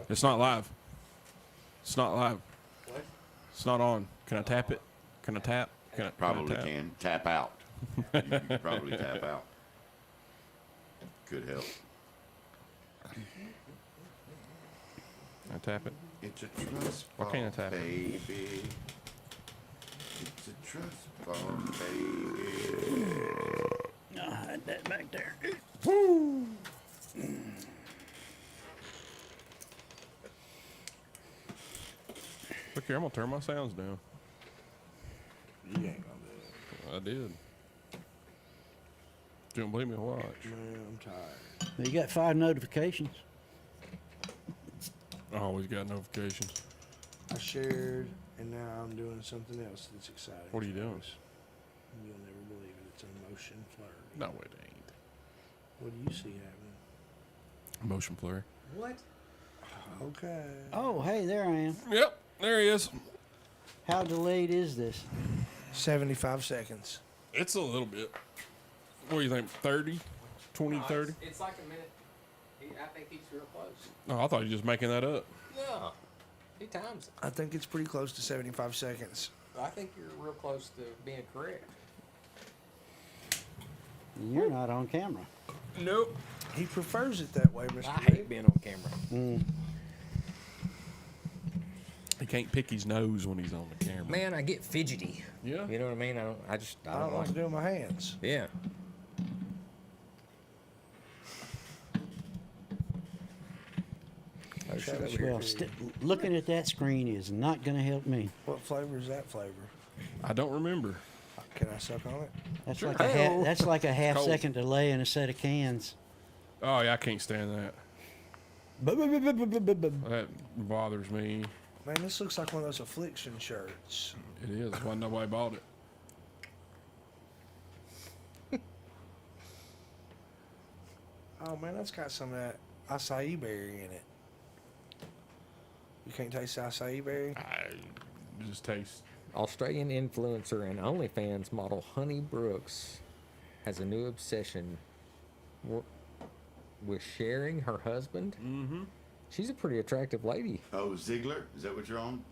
It's not live. It's not live. What? It's not on. Can I tap it? Can I tap? Probably can. Tap out. You can probably tap out. Could help. Can I tap it? It's a trust Why fall, can't I tap it? baby. It's a trust fall, baby. I'll hide that back there. Woo! Look here, I'm gonna turn my sounds down. You ain't gonna do it. I did. You don't believe me? Watch. Man, I'm tired. You got 5 notifications. I always got notifications. I shared, and now I'm doing something else that's exciting. What are you doing? You'll never believe it. It's a motion flurry. No, it ain't. What do you see happening? Motion flurry. What? Okay. Oh, hey, there I am. Yep, there he is. How delayed is this? 75 seconds. It's a little bit. What do you think? 30? 20, 30? It's like a minute. I think he's real close. Oh, I thought you were just making that up. No, he times it. I think it's pretty close to 75 seconds. I think you're real close to being correct. You're not on camera. Nope. He prefers it that way, Mr. I Rick. hate being on camera. He can't pick his nose when he's on the camera. Man, I get fidgety. Yeah? You know what I mean? I don't I don't like like. doing my hands. Yeah. Oh, shit, over here. Well, looking at that screen is not going to help me. What flavor is that flavor? I don't remember. Can I suck on it? That's Sure. like a Hey-o. that's like a half Cold. second delay in a set of cans. Oh, yeah, I can't stand that. That bothers me. Man, this looks like one of those affliction shirts. It is. Why nobody bought it? Oh man, that's got some of that acai berry in it. You can't taste the acai berry? I just taste. Australian influencer and OnlyFans model Honey Brooks has a new obsession with sharing her husband. Mm-hmm. She's a pretty attractive lady. Oh, Ziegler? Is that what you're on?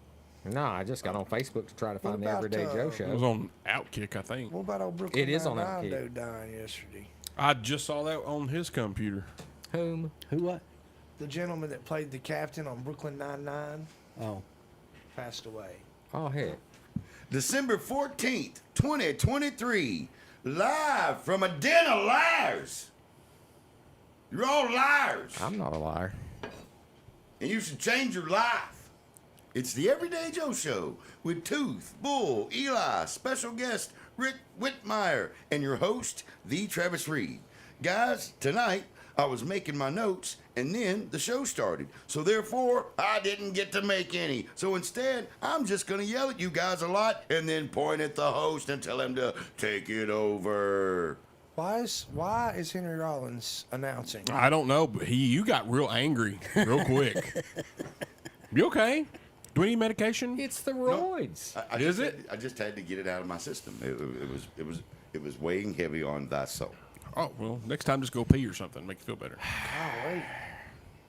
No, I just got on Facebook to try to find the about, Everyday Joe It was show. on Outkick, I think. What about old Brooklyn It is on Nine-Nine Outkick. dude dying yesterday? I just saw that on his computer. Whom? Who what? The gentleman that played the captain on Brooklyn Nine-Nine Oh, passed away. Oh, heck. December 14th, 2023. Live from a den of liars. You're all liars. I'm not a liar. And you should change your life. It's the Everyday Joe Show with Tooth, Bull, Eli, special guest Rick Whitmire, and your host, the Travis Reed. Guys, tonight I was making my notes and then the show started. So therefore, I didn't get to make any. So instead, I'm just going to yell at you guys a lot and then point at the host and tell him to take it over. Why is Henry Rollins announcing? I don't know, but you got real angry real quick. You okay? Do we need medication? It's the roids. Is it? I just had to get it out of my system. It was weighing heavy on thy soul. Oh, well, next time just go pee or something. Make you feel better. Golly.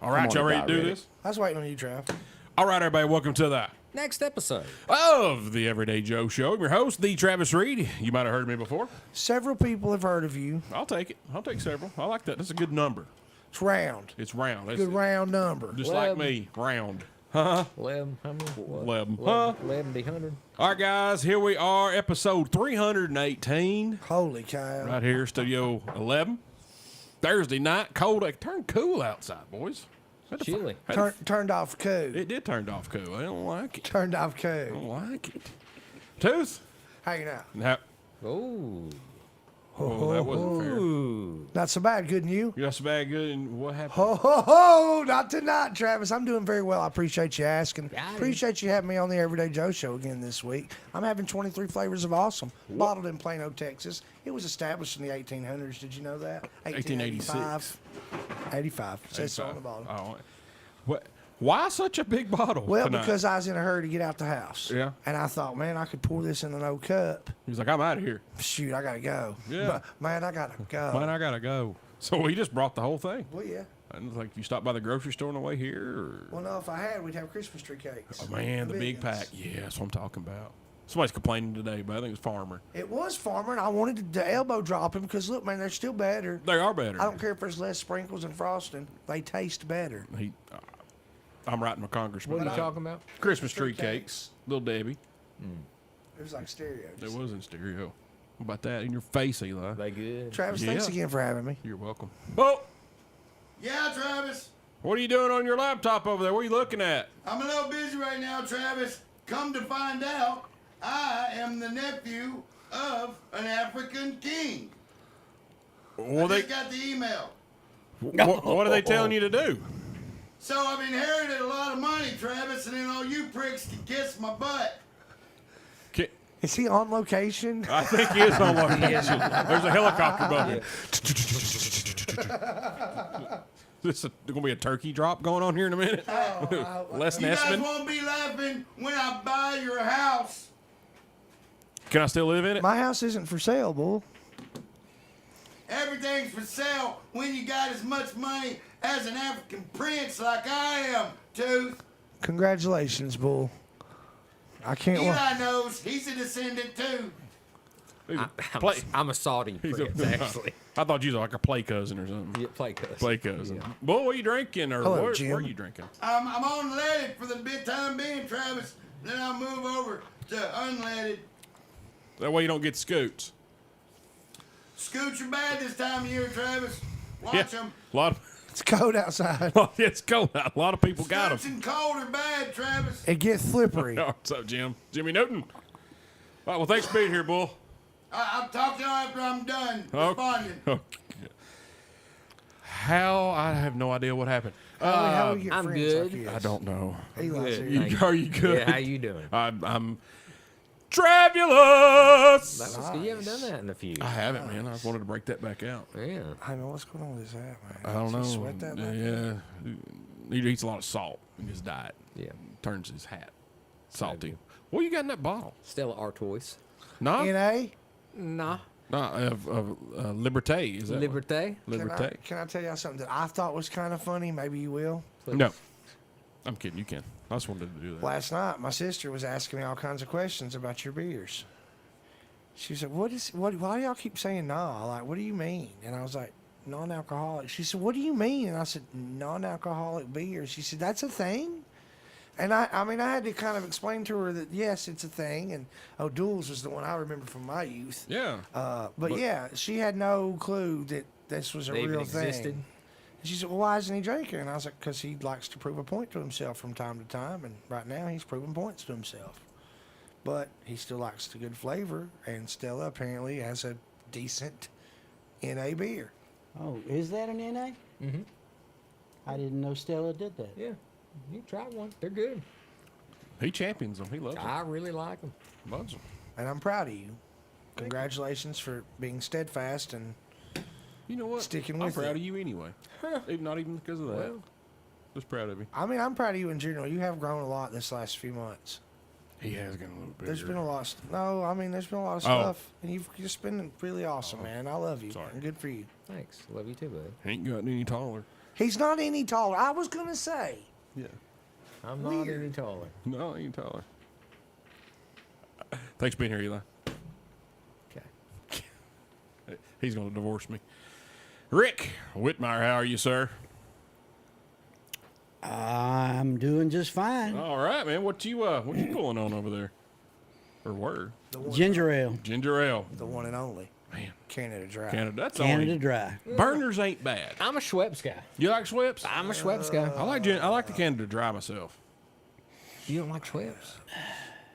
All right, on, y'all ready to do diuretic. this? I was waiting on you, Trav. All right, everybody, welcome to the Next episode. of the Everyday Joe Show. I'm your host, the Travis Reed. You might have heard of me before. Several people have heard of you. I'll take it. I'll take several. I like that. That's a good number. It's round. It's round. That's Good round number. just Well, like me, round. 11, how many? What? 11. Huh? 11 be 100. All right, guys, here we are, episode 318, Holy cow. right here, Studio 11. Thursday night, cold. It turned cool outside, boys. Had to- Chilly. had to- Turned off code. It did turn off cool. I don't like it. Turned off I code. don't like it. Tooth? Hanging out. Now, Oh. oh, that wasn't fair. Ooh. Not so bad. Good and you? You got some bad good, and what happened? Ho, ho, ho. Not tonight, Travis. I'm doing very well. I appreciate you asking. Got it. Appreciate you having me on the Everyday Joe Show again this week. I'm having 23 flavors of awesome. Bottled in Plano, Texas. It was established in the 1800s. Did you know that? 1886. 85. Says so on the bottle. Oh, what? Why such a big bottle? Well, tonight? because I was in a hurry to get out the house. Yeah. And I thought, man, I could pour this in an old cup. He's like, I'm out of here. Shoot, I got to go. Yeah. But, man, I got to go. Man, I gotta go. So he just brought the whole thing. Well, yeah. And like you stop by the grocery store on the way here, or Well, no, if I had, we'd have Christmas tree cakes. oh man, the big ones. pack. Yeah, that's what I'm talking about. Somebody's complaining today, but I think it's Farmer. It was Farmer, and I wanted to elbow drop him because look, man, they're still better. They are better. I don't care if there's less sprinkles and frosting; they taste better. I'm writing my congressman. What are you talking about? Christmas tree Tree cakes, Little Debbie. It was like stereos. It was in stereo. How about that in your face, Eli? They good. Travis, Yeah. thanks again for having me. You're welcome. Oh, Yeah, Travis. what are you doing on your laptop over there? What are you looking at? I'm a little busy right now, Travis. Come to find out, I am the nephew of an African king. Well, I just got the email. what are they telling you to do? So I've inherited a lot of money, Travis, and then all you pricks can kiss my butt. Ki- Is he on location? I think he is on location. There's a helicopter above him. This is going to be a turkey drop going on here in a minute. Les You guys Nessman. won't be laughing when I buy your house. Can I still live in it? My house isn't for sale, bull. Everything's for sale when you got as much money as an African prince like I am, Tooth. Congratulations, bull. I can't. Eli knows he's a descendant too. He's a I'm, play- I'm a Saudi he's a- prince, actually. I thought you was like a play cousin or something. Yeah, play cousin. Play cousin. Yeah. Boy, what are you drinking? Or Hello, where Jim. are you drinking? I'm unleaded for the time being, Travis. Then I'll move over to unleaded. That way you don't get scoots. Scoots are bad this time of year, Travis. Watch them. A lot of It's cold outside. it's cold out. A lot of people got Scoots them. and cold are bad, Travis. It gets slippery. What's up, Jim? Jimmy Newton. All right, well, thanks for being here, Bull. I'll talk to you after I'm done responding. Okay. How? I have no idea what happened. How we get I'm friends good. Like he is? I don't know. Eli's Good. here. Are you good? Yeah, how you doing? I'm Travulous. That was good. You haven't done that in a few. I haven't, man. I just wanted to break that back out. Yeah. I know what's going on with his hat, man. I don't know. Does he sweat that much? Yeah. He eats a lot of salt in his diet. Yeah. Turns his hat salty. What you got in that bottle? Stella Artois. No? NA? Nah. No, Liberté. Is that what- Liberté. Liberté? Can I tell y'all something that I thought was kind of funny? Maybe you will. No. I'm kidding. You can. I just wanted to do that. Last night, my sister was asking me all kinds of questions about your beers. She was like, why do y'all keep saying nah? Like, what do you mean? And I was like, non-alcoholic. She said, what do you mean? And I said, non-alcoholic beer. She said, that's a thing? And I mean, I had to kind of explain to her that, yes, it's a thing. And O'Doul's was the one I remember from my youth. Yeah. But yeah, she had no clue that this was a They even real existed? thing. And she said, well, why isn't he drinking? And I was like, because he likes to prove a point to himself from time to time. And right now, he's proving points to himself. But he still likes the good flavor. And Stella apparently has a decent NA beer. Oh, is that an NA? Mm-hmm. I didn't know Stella did that. Yeah. You try one. They're good. He champions them. He loves them. I really like them. Loves them. And I'm proud of you. Congratulations for being steadfast and You know what? Sticking I'm with proud it. of you anyway. Not even because of that. Well. Just proud of you. I mean, I'm proud of you in general. You have grown a lot this last few months. He has gotten a little bigger. There's been a lot. There's been a lot of Oh. stuff, and you've just been really awesome, man. I love you. Sorry. And good for you. Thanks. Love you too, buddy. Ain't gotten any taller. He's not any taller. I was gonna say. Yeah. I'm not Weird. any taller. No, ain't taller. Thanks for being here, Eli. Okay. He's going to divorce me. Rick Whitmire, how are you, sir? I'm doing just fine. All right, man. What you pulling on over there? Or were? Ginger ale, Ginger ale. The one and only Man, Canada Dry. Canada. That's Canada only. Dry. Burners ain't bad. I'm a Schweppes guy. You like Schweppes? I'm a Schweppes guy. I like the Canada Dry myself. You don't like Schweppes?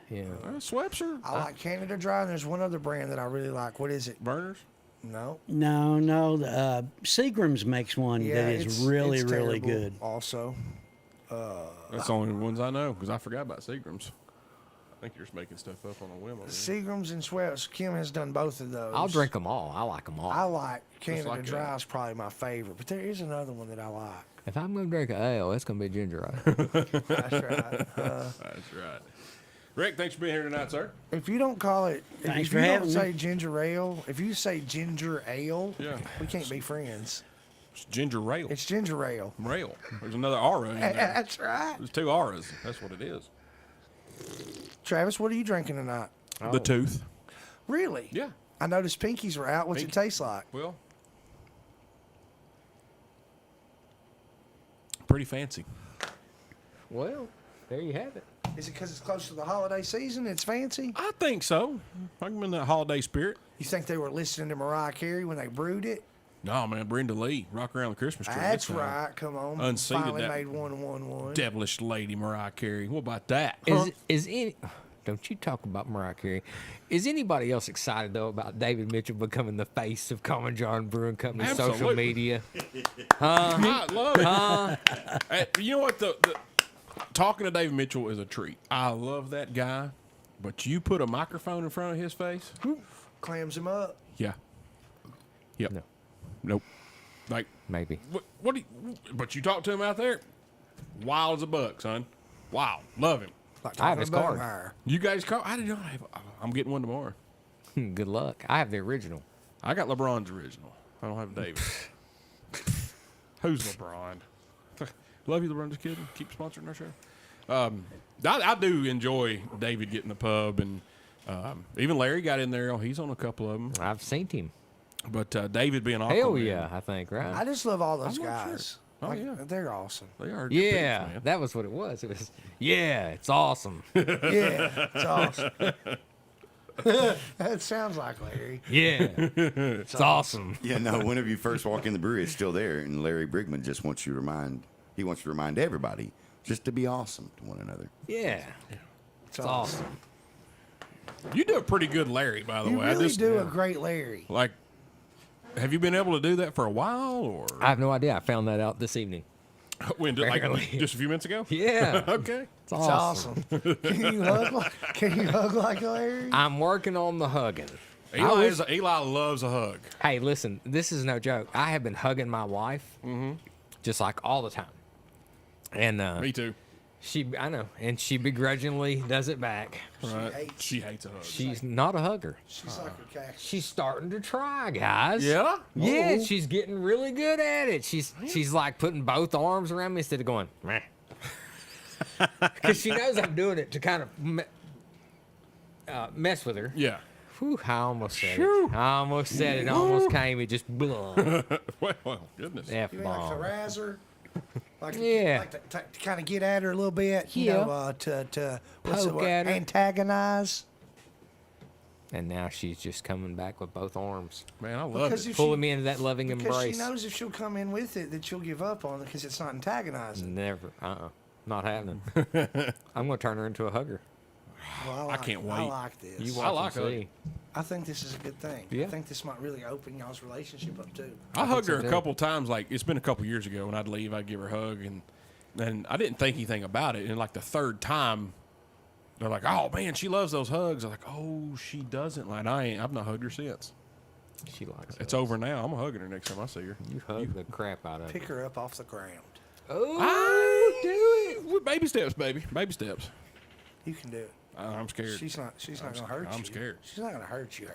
Yeah. Schweppes are I like Canada Dry, and there's one other brand that I really like. What is it? burners. No. No. Seagram's makes one Yeah, that is it's really terrible good. Also, That's the only ones I know because I forgot about Seagram's. I think you're just making stuff up on a whim over there. Seagram's and Schweppes. Kim has done both of those. I'll drink them all. I like them all. I like Canada like Dry that. is probably my favorite, but there is another one that I like. If I'm going to drink an ale, it's going to be ginger ale. That's right. That's right. Rick, thanks for being here tonight, sir. If you don't call it, Thanks if for you don't having me. say ginger ale, if you say ginger ale, Yeah. we can't be friends. It's ginger ale. It's ginger ale. Rail. There's another aura in there. That's right. There's 2 auras. That's what it is. Travis, what are you drinking tonight? The tooth. Really? Yeah. I noticed pinkies were out. What's it taste like? Well, pretty fancy. Well, there you have it. Is it because it's close to the holiday season? It's fancy? I think so. I'm in that holiday spirit. You think they were listening to Mariah Carey when they brewed it? No, man, Brenda Lee, Rock Around the Christmas Tree. That's It's, right. Come on. unseated Finally that made 111. devilish lady Mariah Carey. What about that? Is any? Don't you talk about Mariah Carey? Is anybody else excited though about David Mitchell becoming the face of Common John Brewing Company's social Absolutely. media? I love it. You know what? The talking to David Mitchell is a treat. I love that guy, but you put a microphone in front of his face, Clams him up. yeah, yep, No. nope. Like Maybe. what? Do you, but you talk to him out there, wild as a buck, son. Wild, love him. Like I have talking his to card. Whitmire. You guys call? I did not have. I'm getting one tomorrow. Good luck. I have the original. I got LeBron's original. I don't have David's. Who's LeBron? Love you, LeBron. Just kidding. Keep sponsoring our show. I do enjoy David getting the pub, and even Larry got in there. He's on a couple of them. I've seen him. But David being Aquaman. Hell yeah, I think, right? I just love all those I'm not sure. guys. Oh, yeah. They're awesome. They are good Yeah, people, man. that was what it was. It was, yeah, it's awesome. Yeah, it's awesome. That sounds like Larry. Yeah, it's awesome. Yeah, no, whenever you first walk in the brewery, it's still there. And Larry Brigman just wants you to remind everybody just to be awesome to one another. Yeah, it's awesome. You do a pretty good Larry, by the You way. really I just do a great Larry. like. Have you been able to do that for a while, or I have no idea. I found that out this evening. when? Like Barely. just a few minutes ago? Yeah, Okay. it's It's awesome. awesome. Can you hug like Larry? I'm working on the hugging. Eli loves a hug. Hey, listen, this is no joke. I have been hugging my wife, just like all the time, and Me too. I know, and she begrudgingly does it back. Right. She hates a hug. She's not a hugger. She's like a cactus. She's starting to try, guys. Yeah? Yeah, Oh. she's getting really good at it. She's like putting both arms around me instead of going, meh. Because she knows I'm doing it to kind of mess with her. Yeah. Whew, I almost said Phew. it. I almost said it. Almost came. It just blah. Well, goodness. F You mean like to bomb. razz her? Like, Yeah. Like to kind of get at her a little bit? You Yeah. know, to what's the Poke word? at her. Antagonize? And now she's just coming back with both arms, Man, I love Because it. if pulling she, me into that loving because embrace. she knows if she'll come in with it, that she'll give up on it because it's not antagonizing. Never. Not happening. I'm going to turn her into a hugger. Well, I can't I wait. like this. You I watch like and her. see. I think this is a good thing. Yeah. I think this might really open y'all's relationship up too. I hugged so, her a too. couple times. Like, it's been a couple years ago when I'd leave, I'd give her a hug, and I didn't think anything about it. And like the third time, they're like, "Oh man, she loves those hugs." I'm like, "Oh, she doesn't." Like, I've not hugged her since. She likes It's it. over now. I'm hugging her next time I see her. You hug the crap out of Pick her. her up off the ground. Oh, do it. Baby steps, baby. Baby steps. You can do it. I'm scared. She's not gonna hurt you. I'm scared. She's not gonna hurt you.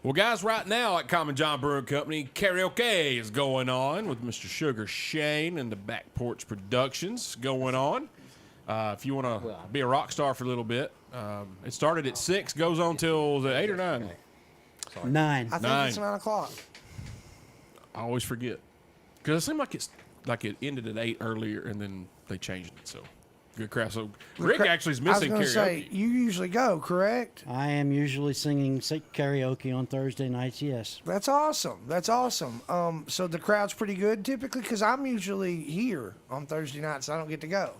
Well, guys, right now at Common John Brewing Company, karaoke is going on with Mr. Sugar Shane and the Back Porch Productions going on. If you want to be a rock star for a little bit, it started at 6, goes on till 8 or 9. 9. I think 9. it's 9 o'clock. I always forget because it seemed like it ended at 8 earlier, and then they changed it. So good crap. So Rick actually is missing I was karaoke. gonna say you usually go, correct? I am usually singing karaoke on Thursday nights, yes. That's awesome. That's awesome. So the crowd's pretty good typically because I'm usually here on Thursday nights. I don't get to go.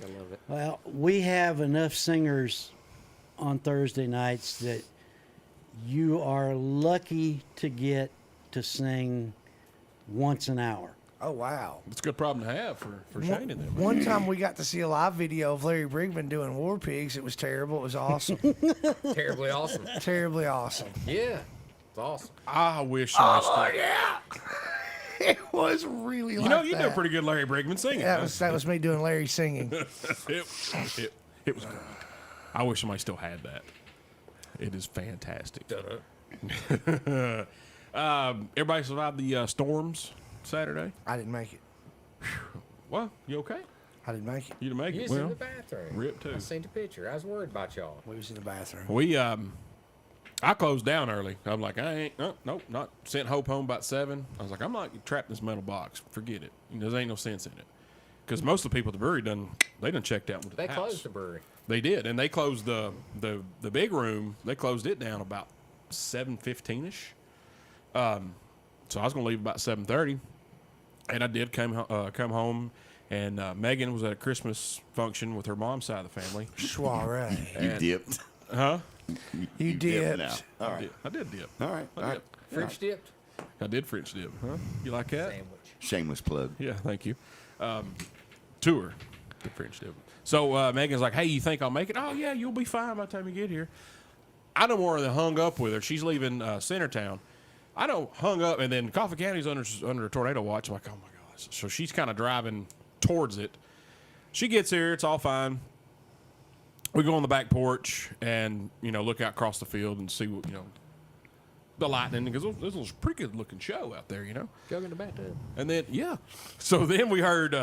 I love it. Well, we have enough singers on Thursday nights that you are lucky to get to sing once an hour. Oh wow. It's a good problem to have for Shane in there. man. One time we got to see a live video of Larry Brigman doing War Pigs. It was terrible. It was awesome. Terribly awesome. Terribly awesome. Yeah, it's awesome. I wish somebody still. yeah. It was really like You know, you do a that. pretty good Larry Brigman singing. That was me doing Larry singing. it was good. I wish somebody still had that. It is fantastic. Everybody survived the storms Saturday? I didn't make it. Well, you okay? I didn't make it. You didn't make You it. was in Well, the bathroom. rip too. I seen the picture. I was worried about y'all. We was in the bathroom. We I closed down early. I'm like, I ain't nope, not sent Hope home about 7. I was like, I'm not trapped in this metal box. Forget it. There ain't no sense in it. Because most of the people at the brewery done checked out into They the house. closed the brewery. They did, and they closed the big room. They closed it down about 7:15ish. So I was gonna leave about 7:30, and I did come home. And Megan was at a Christmas function with her mom's side of the family. Soiree. You dipped. Huh? You did. Now. All right. I did dip. All right. All right. French dipped I did French dip. Huh? You like that? sandwich. Shameless plug. Yeah, thank you. Tour, the French dip. So Megan's like, hey, you think I'll make it? Oh, yeah, you'll be fine by the time you get here. I don't more than hung up with her. She's leaving Centertown. I don't hung up, and then Coffee County's under a tornado watch. I'm like, oh, my gosh. So she's kind of driving towards it. She gets here. It's all fine. We go on the back porch and, look out across the field and see what, the lightning, because this was a pretty good looking show out there, Go in the bathtub. And then, yeah. So then we heard,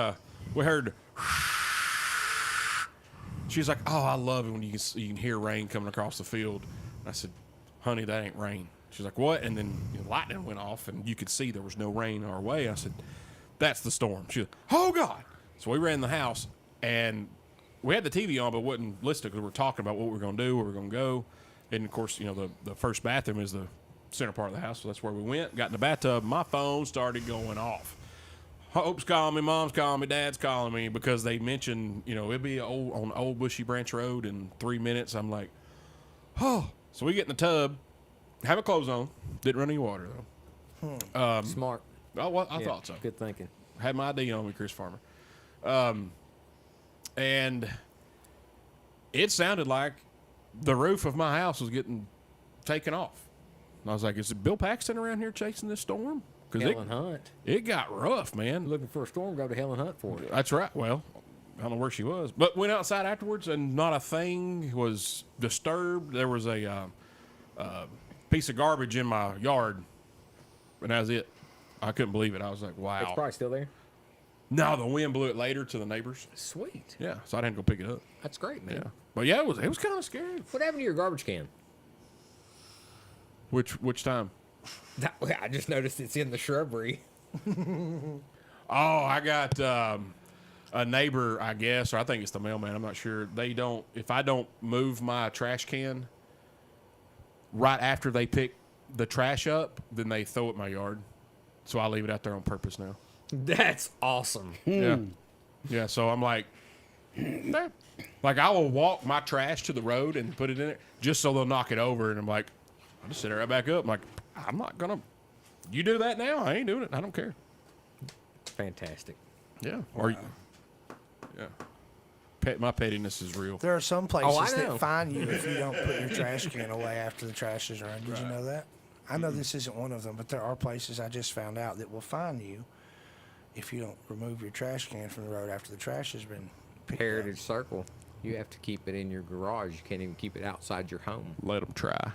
she's like, oh, I love it when you can hear rain coming across the field. I said, honey, that ain't rain. She's like, what? And then lightning went off and you could see there was no rain our way. I said, that's the storm. She's like, oh, God. So we ran in the house and we had the TV on, but wouldn't listen because we were talking about what we were going to do, where we were going to go. And, of course, the first bathroom is the center part of the house, so that's where we went. Got in the bathtub. My phone started going off. Hope's calling me, Mom's calling me, Dad's calling me because they mentioned, it'd be on Old Bushy Branch Road in 3 minutes. I'm like, oh. So we get in the tub, have a clothes on. Didn't run any water, though. Smart. Oh, well, I Yeah, thought so. Good thinking. Had my ID on me, Chris Farmer. And it sounded like the roof of my house was getting taken off. And I was like, is it Bill Paxton around here chasing this storm? Because Helen Hunt. it got rough, man. Looking for a storm, go to Helen Hunt for it. That's right. Well, I don't know where she was. But went outside afterwards, and not a thing was disturbed. There was a piece of garbage in my yard, and that was it. I couldn't believe it. I was like, wow. It's probably still there. No, the wind blew it later to the neighbors. Sweet. Yeah, so I didn't go pick it up. That's great, man. Yeah. But yeah, it was kind of scary. What happened to your garbage can? Which time? I just noticed it's in the shrubbery. Oh, I got a neighbor, I guess, or I think it's the mailman. I'm not sure. If I don't move my trash can right after they pick the trash up, then they throw it in my yard. So I leave it out there on purpose now. That's awesome. Yeah. Yeah, so I'm like, nah. Like I will walk my trash to the road and put it in it just so they'll knock it over. And I'm like, I'll just sit it right back up. I'm like, I'm not going to. You do that now? I ain't doing it. I don't care. Fantastic. Yeah. Or yeah. My pettiness is real. There are some I places know. that fine you if you don't put your trash can away after the trash is around. Did you know that? I know this isn't one of them, but there are places I just found out that will fine you if you don't remove your trash can from the road after the trash has been picked Heritage Circle. You have to keep it in your garage. You can't even keep it outside your home. Let them try.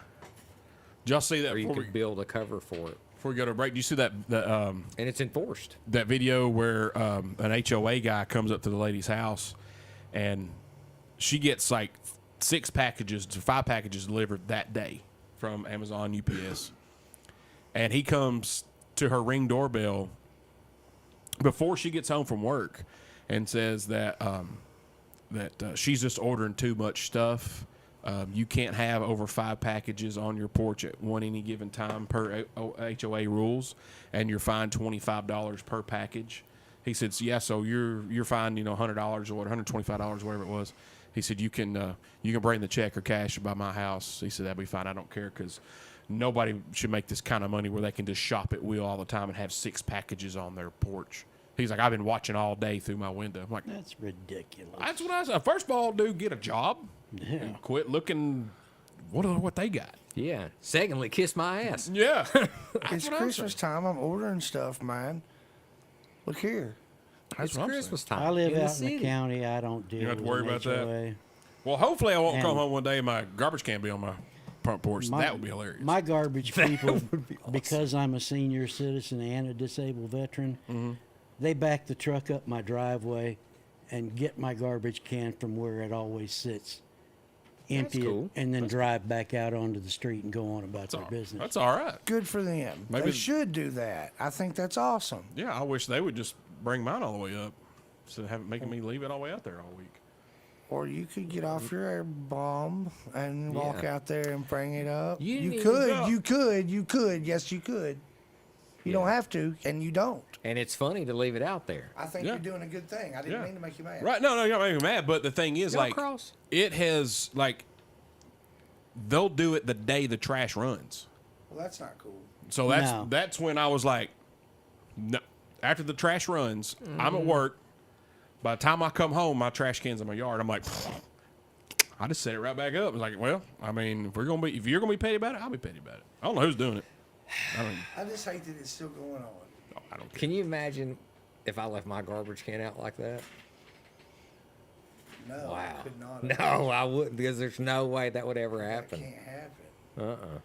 Did y'all see that Or you before could build a cover for it. we go to break? Do you see that And it's enforced. that video where an HOA guy comes up to the lady's house and she gets like 5 packages delivered that day from Amazon UPS. And he comes to her Ring doorbell before she gets home from work and says that she's just ordering too much stuff. You can't have over 5 packages on your porch at any given time per HOA rules, and you're fined $25 per package. He said, so, yeah, so you're fined, $100 or $125, whatever it was. He said, you can bring the check or cash by my house. He said, that'd be fine. I don't care because nobody should make this kind of money where they can just shop at will all the time and have 6 packages on their porch. He's like, I've been watching all day through my window. I'm like, That's ridiculous. that's what I said. First of all, dude, get a job. Yeah. And quit looking what they got. Yeah. Secondly, kiss my ass. Yeah. It's Christmas time. I'm ordering stuff, man. Look here. It's what I'm Christmas time. I live in the out in city. the county. I don't deal don't have to with worry an about that? HOA. Well, hopefully I won't come And- home one day and my garbage can be on my front porch. That would be hilarious. My garbage people, because I'm a senior citizen and a disabled veteran, they back the truck up my driveway and get my garbage can from where it always sits, empty cool. it, and then drive back out onto the street and go on about their business. That's all right. Good for them. Maybe- They should do that. I think that's awesome. Yeah, I wish they would just bring mine all the way up instead of making me leave it all the way out there all week. Or you could get off your air bomb and walk Yeah. out there and bring it up. You You need could, to- you could, you could. Yes, you could. You don't have to, and you don't. And it's funny to leave it out there. I think Yeah. you're doing a good thing. I didn't Yeah. mean to make you mad. Right? No, you're not making me mad. But the thing is, Y'all like, cross. it has like they'll do it the day the trash runs. Well, that's not cool. So No. that's when I was like, no. After the trash runs, I'm at work. By the time I come home, my trash can's in my yard. I'm like, I just set it right back up. It's like, well, I mean, if you're gonna be petty about it, I'll be petty about it. I don't know who's doing it. I just hate that it's still going on. I don't care. Can you imagine if I left my garbage can out like that? No, I Wow. could not. No, I wouldn't, because there's no way that would ever That happen. can't happen.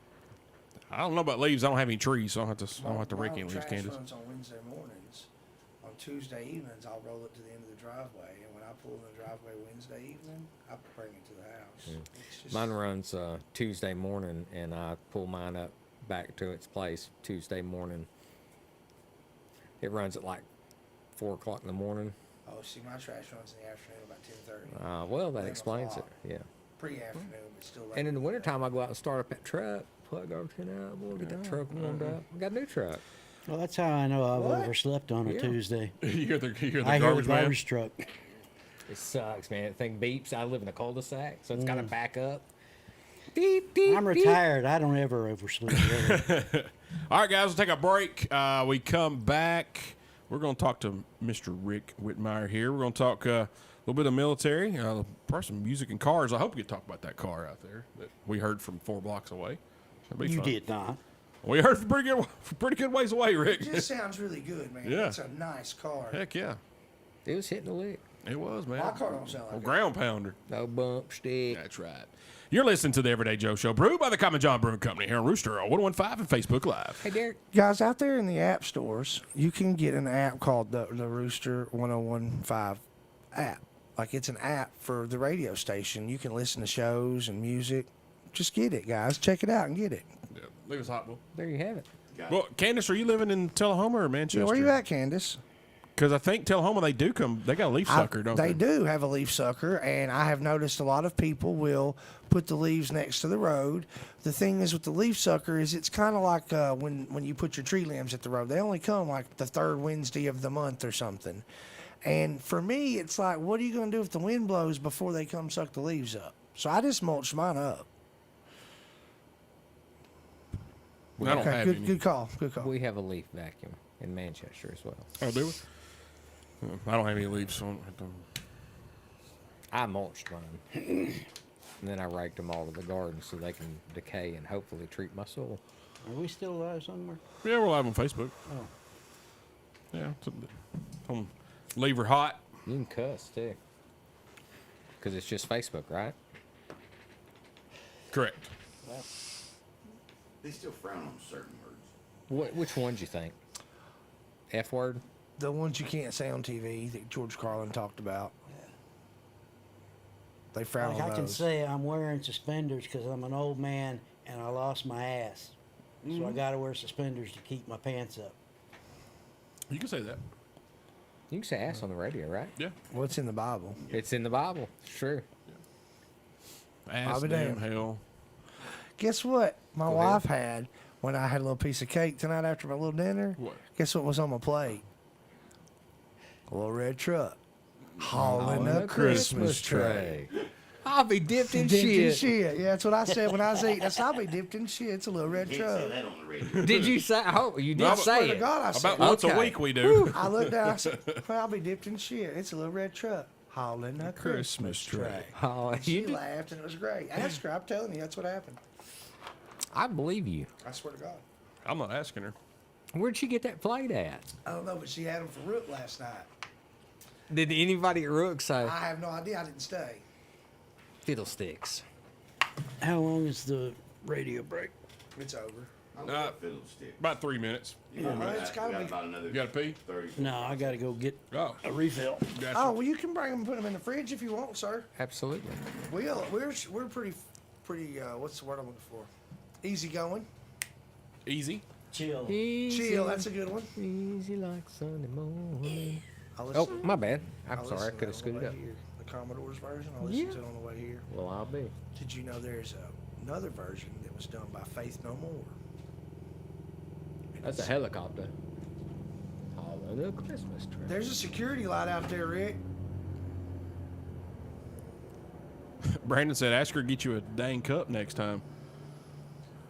I don't know about leaves. I don't have any trees, so I don't have to rake My any leaves, trash Candace. runs on Wednesday mornings. On Tuesday evenings, I'll roll it to the end of the driveway, and when I pull in the driveway Wednesday evening, I bring it to the house. It's just, Mine runs Tuesday morning, and I pull mine up back to its place Tuesday morning. It runs at like 4 o'clock in the morning. oh, see, my trash runs in the afternoon about 10:30. Well, that 11 explains it. o'clock. Yeah. Pre-afternoon, but still. late And in the day. wintertime, I go out and start up that truck, plug garbage can out, boy, get that truck warmed up. I got a new truck. Well, that's how I know I've What? overslept on a Yeah. Tuesday. you hear the I hear the garbage man? garbage truck. It sucks, man. That thing beeps. I live in a cul-de-sac, so it's got to back up. Beep, beep, I'm beep. retired. I don't ever oversleep. Really. All right, guys, we'll take a break. We come back. We're going to talk to Mr. Rick Whitmire here. We're going to talk a little bit of military, probably some music and cars. I hope we get to talk about that car out there that we heard from 4 blocks away. That'd be You fun. did not. We heard from pretty good ways away, Rick. It just sounds really good, man. Yeah. It's a nice car. Heck yeah, It was hitting the lick. it was, man. My car don't sound like Oh, that. ground pounder. No bump stick. That's right. You're listening to the Everyday Joe Show, brewed by the Common John Brewing Company here on Rooster on 115 and Facebook Live. Hey, Derek. Guys, out there in the app stores, you can get an app called the Rooster 1015 app. Like, it's an app for the radio station. You can listen to shows and music. Just get it, guys. Check it out and get it. Yeah, leave us hot, Will. There you have it. Well, Candace, are you living in Tullahoma or Manchester? Yeah, where you at, Candace? Because I think Tullahoma, they got a leaf sucker, don't they? They do have a leaf sucker, and I have noticed a lot of people will put the leaves next to the road. The thing is with the leaf sucker is it's kind of like when you put your tree limbs at the road. They only come like the 3rd Wednesday of the month or something. And for me, it's like, what are you going to do if the wind blows before they come suck the leaves up? So I just mulch mine up. I don't Okay, have good, any. good call. Good call. We have a leaf vacuum in Manchester as well. Oh, do we? I don't have any leaves. So I mulched mine. And then I raked them all to the garden so they can decay and hopefully treat my soil. Are we still alive somewhere? yeah, we're live on Facebook. Oh. Yeah, on Leave Her Hot. You can cuss too. Because it's just Facebook, right? Correct. They still frown on certain words. Which ones you think? F word? The ones you can't say on TV that George Carlin talked about. They frown Like on I can those. say I'm wearing suspenders because I'm an old man and I lost my ass. So I got to wear suspenders to keep my pants up. You can say that. You can say ass on the radio, right? Yeah. What's in the Bible? It's in the Bible. It's true. Ass, I'll be damn, damned. hell. Guess what my Go wife had when I had a little piece of cake tonight after my little dinner? What? Guess what was on my plate? A little red truck. Hauling a Christmas tray. I'll be dipped in Dipped in shit. shit. Yeah, that's what I said when I was eating. I said, I'll be dipped in shit. It's a little red Can't say truck. that on the radio. Did you say? Oh, you did No, but- say Swear to it. God, I said About once a Okay. week we do. I looked down. I said, well, I'll be dipped in shit. It's a little red truck. Hauling a Christmas Christmas tray. tray. Oh, She you did- laughed and it was great. Ask her. I'm telling you, that's what happened. I believe you. I swear to God. I'm not asking her. Where'd she get that plate at? I don't know, but she had them for Rook last night. Did anybody at Rook say I have no idea. I didn't stay. fiddlesticks? How long is the radio break. It's over. Fiddlestick. About 3 minutes. It's gotta be. About another You got to pee? 30. No, I got to go get Oh, a refill. gotcha. Oh, well, you can bring them and put them in the fridge if you want, sir. Absolutely. We're pretty. What's the word I'm looking for? Easy going. Easy. Chill. Chill. That's a good one. Easy like Sunday morning. I'll Oh, listen- my bad. I'm I'll sorry. I listen to could have that on scooted the up. way here. The Commodore's version. I'll listen Yeah. to it on the way here. Well, I'll be. Did you know there's another version that was done by Faith No More? That's a helicopter. All in a Christmas tree. There's a security light out there, Rick. Brandon said, ask her to get you a dang cup next time.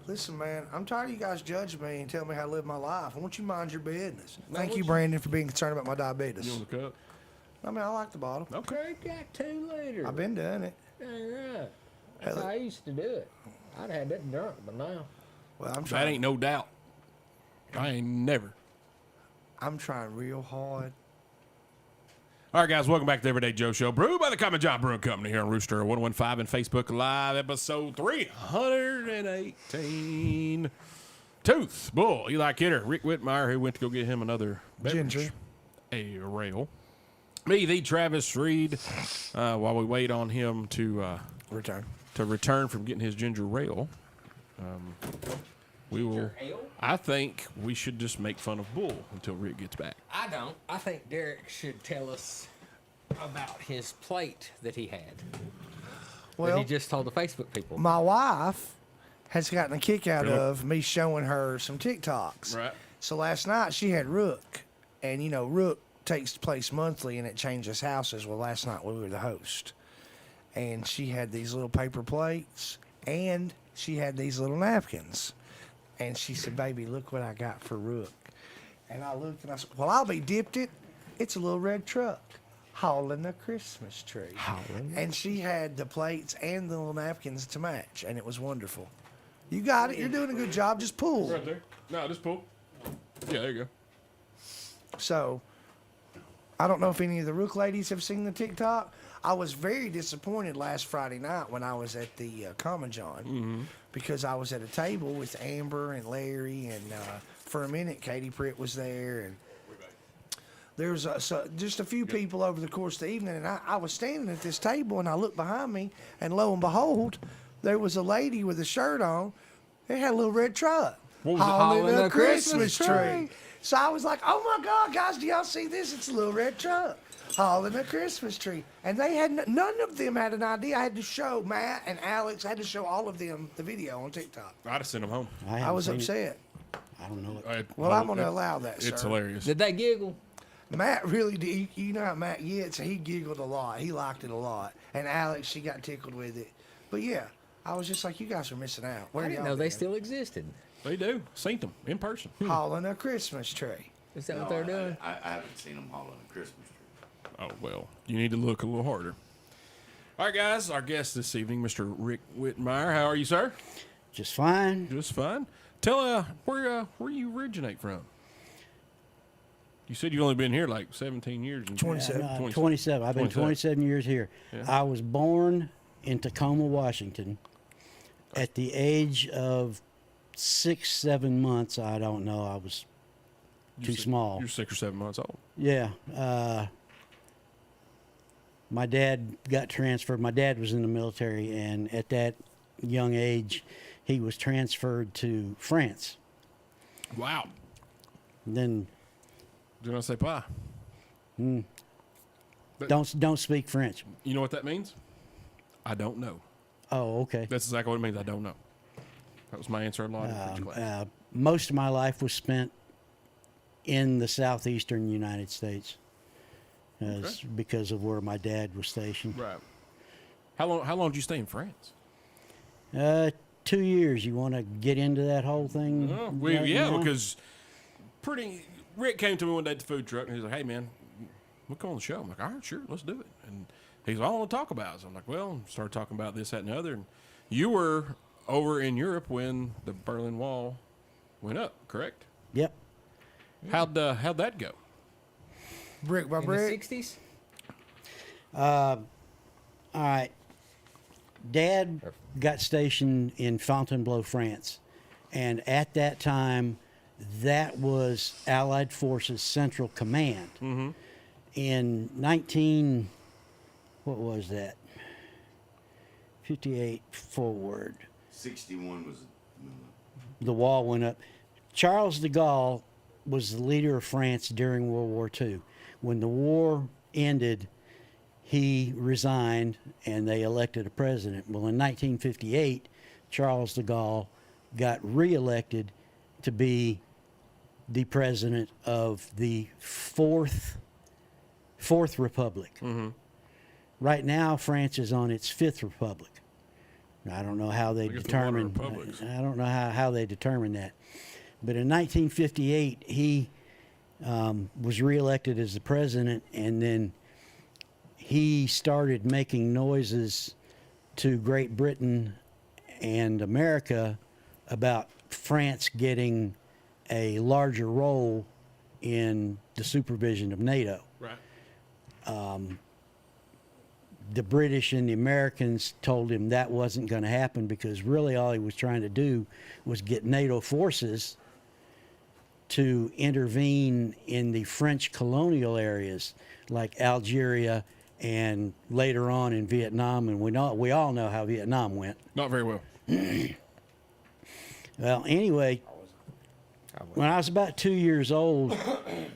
Listen, man, I'm tired of you guys judging me and telling me how to live my life. I want you to mind your business. Now, Thank what you, you- Brandon, for being concerned about my diabetes. You want the cup? I mean, I like the bottle. Okay. Drink that 2 liter. I've been doing it. Dang right. That's Hell- how I used to do it. I'd had that drunk, but now. Well, I'm That trying. ain't no doubt. I ain't never. I'm trying real hard. All right, guys, welcome back to the Everyday Joe Show, brewed by the Common John Brewing Company here on Rooster 1015 and Facebook Live, episode 318. Tooth, Bull, Eli Kidder, Rick Whitmire, who went to go get him another beverage, Ginger. a rail. Me, the Travis Reed, while we wait on him to return from getting his ginger rail. We will. I think we should just make fun of Bull until Rick gets back. I don't. I think Derek should tell us about his plate that he had. that Well, he just told the Facebook people. my wife has gotten a kick out Really? of me showing her some TikToks. Right. So last night she had Rook, and you know Rook takes place monthly, and it changes houses. Well, last night we were the host, and she had these little paper plates, and she had these little napkins, and she said, "Baby, look what I got for Rook." And I looked and I said, "Well, I'll be dipped it. It's a little red truck hauling a Christmas tree." And she had the plates and the little napkins to match, and it was wonderful. You got it. You're doing a good job. Just pull. Right there. No, just pull. Yeah, there you go. So, I don't know if any of the Rook ladies have seen the TikTok. I was very disappointed last Friday night when I was at the Common John because I was at a table with Amber and Larry, and for a minute Katie Pritt was there, and there was just a few people over the course of the evening, and I was standing at this table, and I looked behind me, and lo and behold, there was a lady with a shirt on. It had a little red truck. What was it? Hauling a Christmas Christmas tree. So I was like, "Oh my God, guys, do y'all see this? It's a little red truck hauling a Christmas tree." And they had none of them had an idea. I had to show Matt and Alex. I had to show all of them the video on TikTok. I'd have sent him home. I was upset. I don't know it. Well, I'm going to allow that, It's sir. hilarious. Did they giggle? Matt really did. You know how Matt gets. He giggled a lot. He liked it a lot. And Alex, she got tickled with it. But yeah, I was just like, you guys are missing out. Where I didn't y'all know they been? still existed. They do. Seen them in person. Hauling a Christmas tree. Is that what they're doing? I haven't seen them hauling a Christmas tree. Oh, well, you need to look a little harder. All right, guys, our guest this evening, Mr. Rick Whitmire. How are you, sir? Just fine. Just fine. Tell where you originate from. You said you've only been here like 17 years. 27. 27. I've been 27 years here. Yeah. I was born in Tacoma, Washington. At the age of 6, 7 months, I don't know. I was too small. You're 6 or 7 months old. Yeah. My dad got transferred. My dad was in the military, and at that young age, he was transferred to France. Wow. And then Do not say pie. don't speak French. You know what that means? I don't know. Oh, okay. That's exactly what it means. I don't know. That was my answer in law French class. Most of my life was spent in the southeastern United States because of where my dad was stationed. Right. How long did you stay in France? 2 years. You want to get into that whole thing? right Yeah, now? because Rick came to me one day at the food truck and he's like, "Hey man, we'll go on the show." I'm like, "All right, sure, let's do it." And he's like, "I want to talk about it." So I'm like, "Well," started talking about this, that, and the other. And you were over in Europe when the Berlin Wall went up, correct? Yep. How'd that go? Brick by In brick. the 60s? All right. Dad got stationed in Fontainebleau, France, and at that time, that was Allied Forces Central Command. Mm-hmm. In what was that? 58 forward. 61 was. The wall went up. Charles de Gaulle was the leader of France during World War II. When the war ended, he resigned and they elected a president. Well, in 1958, Charles de Gaulle got reelected to be the president of the Fourth Republic. Mm-hmm. Right now, France is on its Fifth Republic. I don't know how they I guess there are a lot of determine. republics. I don't know how they determine that. But in 1958, he was reelected as the president, and then he started making noises to Great Britain and America about France getting a larger role in the supervision of NATO. Right. The British and the Americans told him that wasn't going to happen because really all he was trying to do was get NATO forces to intervene in the French colonial areas like Algeria and later on in Vietnam. And we all know how Vietnam went. Not very well. Well, anyway, when I was about 2 years old,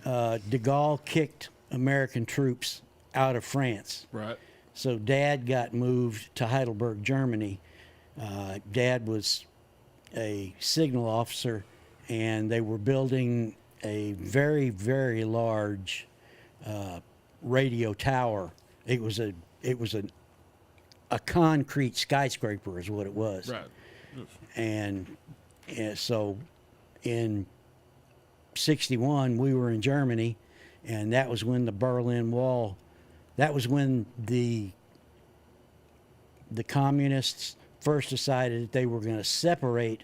de Gaulle kicked American troops out of France. Right. So Dad got moved to Heidelberg, Germany. Dad was a signal officer, and they were building a very, very large radio tower. It was a concrete skyscraper, is what it was. Right. And so in '61, we were in Germany, and that was when the Berlin Wall. That was when the communists first decided that they were going to separate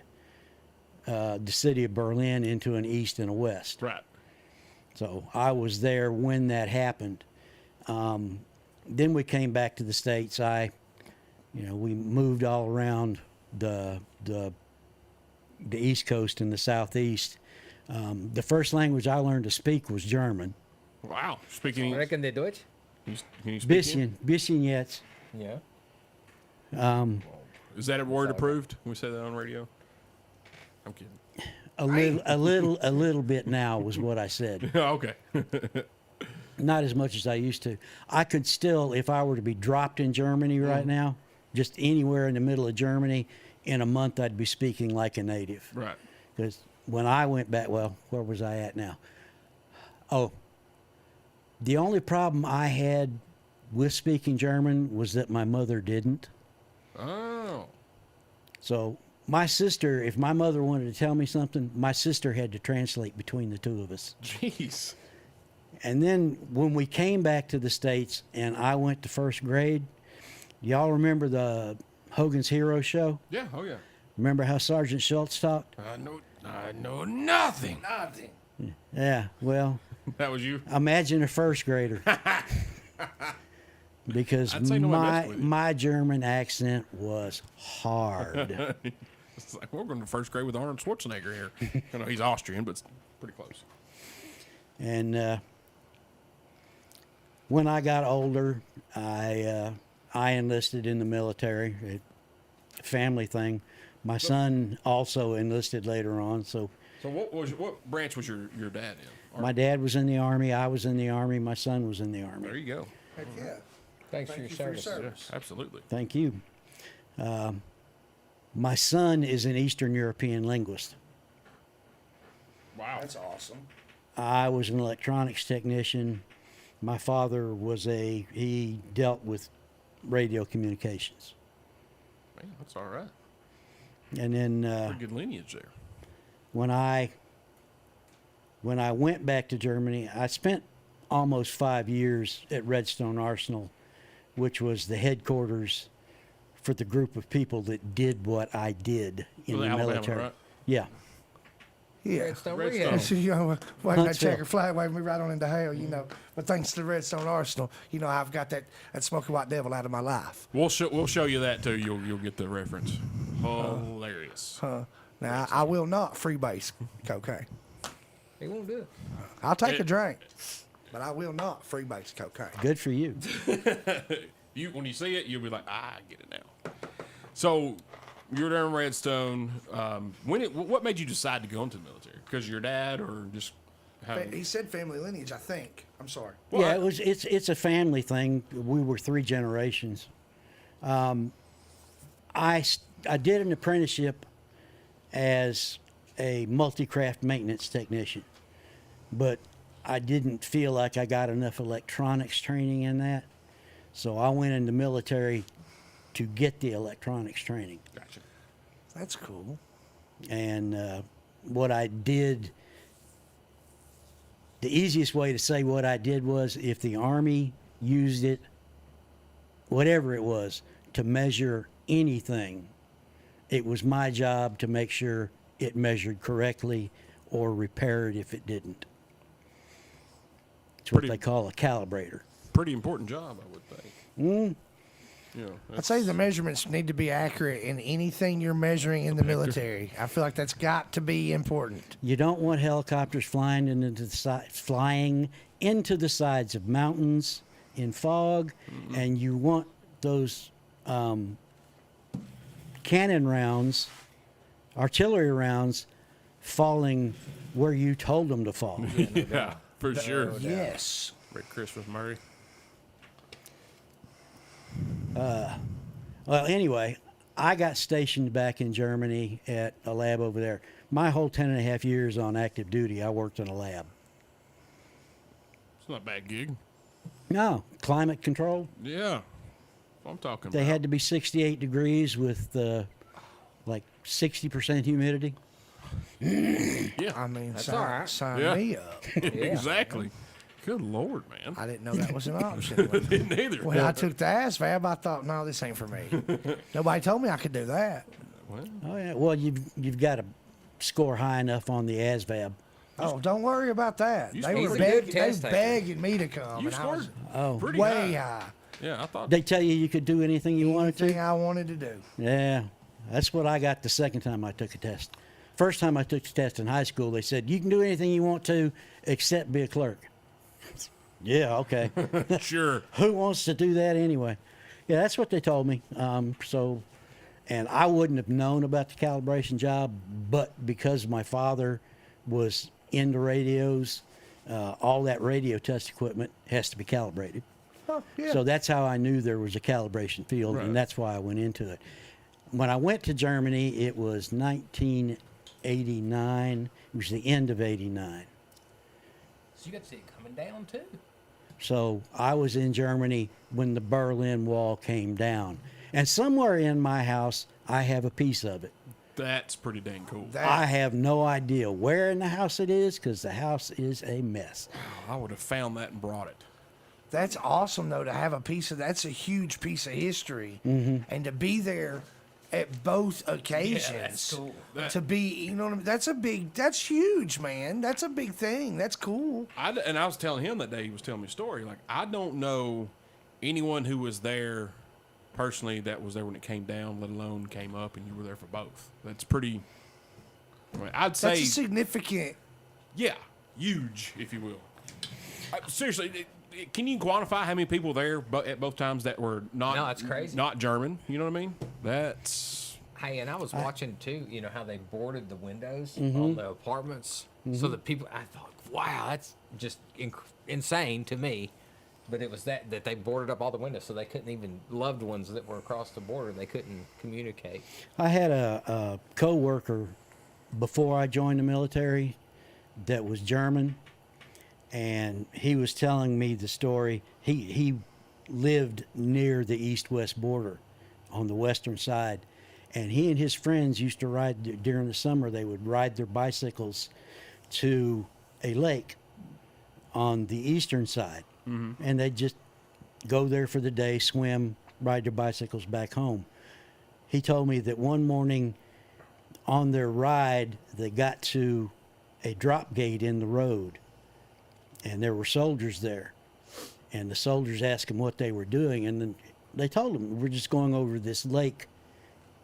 the city of Berlin into an east and a west. Right. So I was there when that happened. Then we came back to the States. We moved all around the East Coast and the Southeast. The first language I learned to speak was German. Wow. Speaking. Reckon they Deutsch? Can you speak? Bisschen jetzt. Yeah. Is that a word approved? Can we say that on radio? I'm kidding. A little bit now was what I said. Okay. Not as much as I used to. I could still, if I were to be dropped in Germany right now, just anywhere in the middle of Germany, in a month I'd be speaking like a native. Right. Because when I went back, well, where was I at now? Oh, the only problem I had with speaking German was that my mother didn't. Oh. So my sister, if my mother wanted to tell me something, my sister had to translate between the two of us. Jeez. And then when we came back to the States and I went to first grade, y'all remember the Hogan's Hero show? Yeah. Oh yeah. Remember how Sergeant Schultz talked? I know nothing. Nothing. Yeah, well, That was you. imagine a first grader. Because I'd say nobody messed with you. my German accent was hard. It's like we're going to first grade with Arnold Schwarzenegger here. I know he's Austrian, but it's pretty close. And when I got older, I enlisted in the military, a family thing. My son also enlisted later on. So So what branch was your dad in? my dad was in the Army, I was in the Army, my son was in the Army. There you go. Heck yeah. Thanks Thank for your you service. Yeah, absolutely. Thank you. My son is an Eastern European linguist. Wow. That's awesome. I was an electronics technician. My father he dealt with radio communications. Man, that's all right. And then Pretty good lineage there. when I went back to Germany, I spent almost 5 years at Redstone Arsenal, which was the headquarters for the group of people that did what I did in Was the it Alabama, military. right? Yeah. Yeah. Redstone Redstone. Rehab. So, you know, waving that Huntsville. checker flag, waving me right on into hell, you know. But thanks to the Redstone Arsenal, you know, I've got that smoky white devil out of my life. We'll show you that too. You'll get the reference. Hilarious. Now, I will not freebase cocaine. He won't do it. I'll take a drink, but I will not freebase cocaine. Good for you. When you see it, you'll be like, I get it now. So you're there in Redstone. What made you decide to go into the military? Because your dad, or just He said family lineage, I think. I'm sorry. Well, Yeah, it's a family thing. We were 3 generations. I did an apprenticeship as a multi-craft maintenance technician, but I didn't feel like I got enough electronics training in that, so I went in the military to get the electronics training. Gotcha. That's cool. And what I did, the easiest way to say what I did was, if the Army used it, whatever it was, to measure anything, it was my job to make sure it measured correctly or repair it if it didn't. It's what Pretty- they call a calibrator. Pretty important job, I would think. Yeah, I'd say the measurements need to be accurate in anything you're measuring in the military. I feel like that's got to be important. You don't want helicopters flying into the sides of mountains in fog, and you want those cannon rounds, artillery rounds, falling where you told them to fall. yeah, for sure. Yes. Merry Christmas, Murray. Well, anyway, I got stationed back in Germany at a lab over there. My whole 10.5 years on active duty, I worked in a lab. It's not a bad gig. No, climate control. Yeah, I'm talking They about. had to be 68 degrees with like 60% humidity. Yeah, I mean, That's sign, all right. sign Yeah. me up. exactly. Good Lord, man. I didn't know that was an option. Didn't either. When I took the ASVAB, I thought, no, this ain't for me. Nobody told me I could do that. Oh yeah. Well, you've got to score high enough on the ASVAB. Oh, don't worry about that. You They scored were a good begging, test taker. begging me to come. You and I was scored Oh, pretty way high. high. Yeah, I thought. they tell you could do anything you wanted to. Anything I wanted to do. Yeah, that's what I got the second time I took a test. First time I took the test in high school, they said you can do anything you want to except be a clerk. Yeah, okay. Sure. Who wants to do that anyway? Yeah, that's what they told me. And I wouldn't have known about the calibration job, but because my father was into radios, all that radio test equipment has to be calibrated. Oh, yeah. So that's how I knew there was a calibration field, Right. and that's why I went into it. When I went to Germany, it was 1989. It was the end of '89. So you got to see it coming down too. So I was in Germany when the Berlin Wall came down. And somewhere in my house, I have a piece of it. That's pretty dang cool. I have no idea where in the house it is because the house is a mess. I would have found that and brought it. That's awesome, though, to have a piece of that's a huge piece of history. Mm-hmm. And to be there at both occasions. that's cool. To be, you know what I mean? That's huge, man. That's a big thing. That's cool. And I was telling him that day, he was telling me a story. Like, I don't know anyone who was there personally that was there when it came down, let alone came up and you were there for both. That's pretty, I'd say, That's a significant. yeah, huge, if you will. Seriously, can you quantify how many people there at both times that were not, No, it's crazy. not German? You know what I mean? That's, Hey, and I was watching too. You know how they boarded the windows on the apartments, so that people. I thought, wow, that's just insane to me. But it was that they boarded up all the windows, so they couldn't even loved ones that were across the border. They couldn't communicate. I had a co-worker before I joined the military that was German, and he was telling me the story. He lived near the east-west border on the western side, and he and his friends used to ride during the summer. They would ride their bicycles to a lake on the eastern side, and they'd just go there for the day, swim, ride their bicycles back home. He told me that one morning on their ride, they got to a drop gate in the road, and there were soldiers there. And the soldiers asked them what they were doing, and then they told them, we're just going over this lake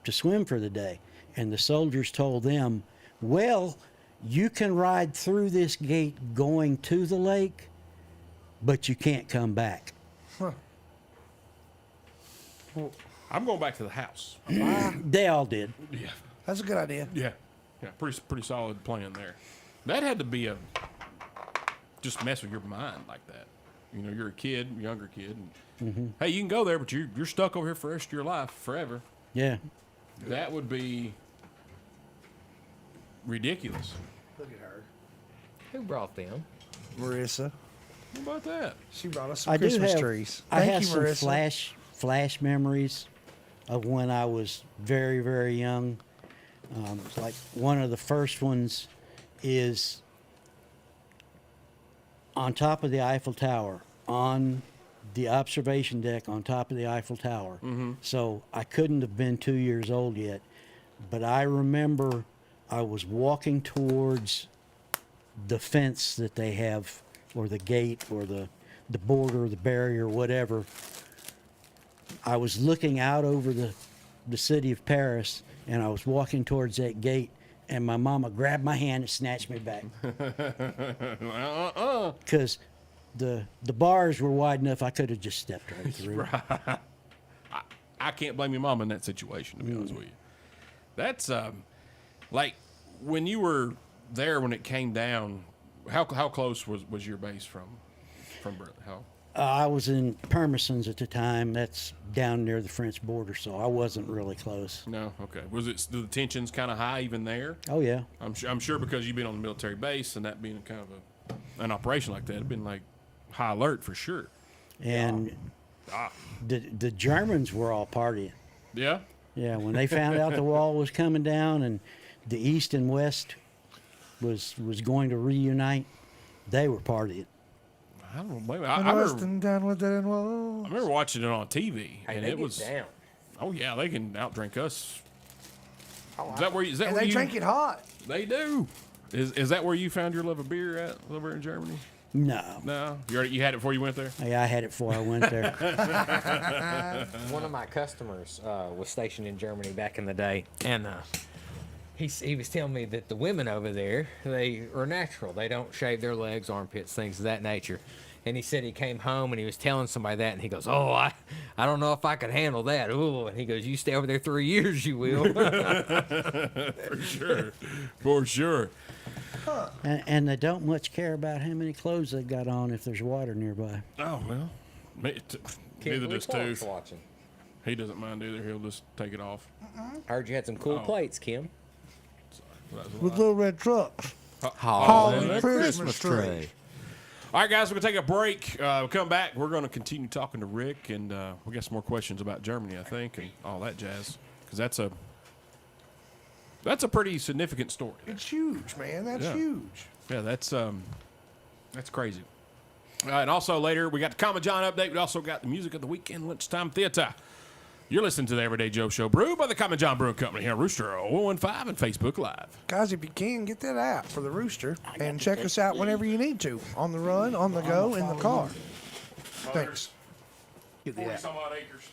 to swim for the day. And the soldiers told them, well, you can ride through this gate going to the lake, but you can't come back. I'm going back to the house. They all did. Yeah. That's a good idea. Yeah. Yeah. Pretty solid plan there. That had to be just mess with your mind like that. You know, you're a kid, younger kid. And, hey, you can go there, but you're stuck over here for the rest of your life forever. Yeah. That would be ridiculous. Look at her. Who brought them? Marissa. How about that? She brought us some I Christmas do have, trees. I Thank have you, some Marissa. flash memories of when I was very, very young. Like one of the first ones is on top of the Eiffel Tower, on the observation deck on top of the Eiffel Tower. So I couldn't have been 2 years old yet, but I remember I was walking towards the fence that they have, or the gate, or the border, the barrier, whatever. I was looking out over the city of Paris, and I was walking towards that gate, and my mama grabbed my hand and snatched me back. Because the bars were wide enough, I could have just stepped right through. I can't blame your mom in that situation, to be honest with you. That's like when you were there when it came down. How close was your base from Berlin? How? I was in Pirmasens at the time. That's down near the French border, so I wasn't really close. No, okay. Was it the tensions kind of high even there? Oh yeah. I'm sure because you've been on the military base and that being kind of an operation like that, it'd been like high alert for sure. And the Germans were all partying. Yeah. Yeah, when they found out the wall was coming down and the East and West was going to reunite, they were partying. I don't know. I remember watching it on TV, Hey, and they it get was. down. Oh yeah, they can outdrink us. Oh, Is that where? Is that and where they you? drink it hot. They do. Is that where you found your love of beer at over in Germany? No. No, you had it before you went there. Yeah, I had it before I went there. One of my customers was stationed in Germany back in the day, and he was telling me that the women over there, they are natural. They don't shave their legs, armpits, things of that nature. And he said he came home and he was telling somebody that, and he goes, "Oh, I don't know if I could handle that." Ooh, and he goes, "You stay over there 3 years, you will." For sure, for sure. And they don't much care about how many clothes they got on if there's water nearby. Oh well, neither Kimberly does Tooth. Clark's watching. He doesn't mind either. He'll just take it off. I heard you had some cool Oh. plates, Kim. That's a With lie. little red trucks. Hauling the Christmas tree. All right, guys, we're gonna take a break. We'll come back. We're gonna continue talking to Rick, and we got some more questions about Germany, I think, and all that jazz, because that's a pretty significant story. It's huge, man. That's Yeah. huge. Yeah, that's crazy. And also later, we got the Common John update. We also got the music of the weekend lunchtime theater. You're listening to the Everyday Joe Show, brewed by the Common John Brewing Company here on Rooster 015 and Facebook Live. Guys, if you can, get that app for the Rooster and check us out whenever you need to. On the run, on the go, in the car. Thanks. Get the app. Some odd acres.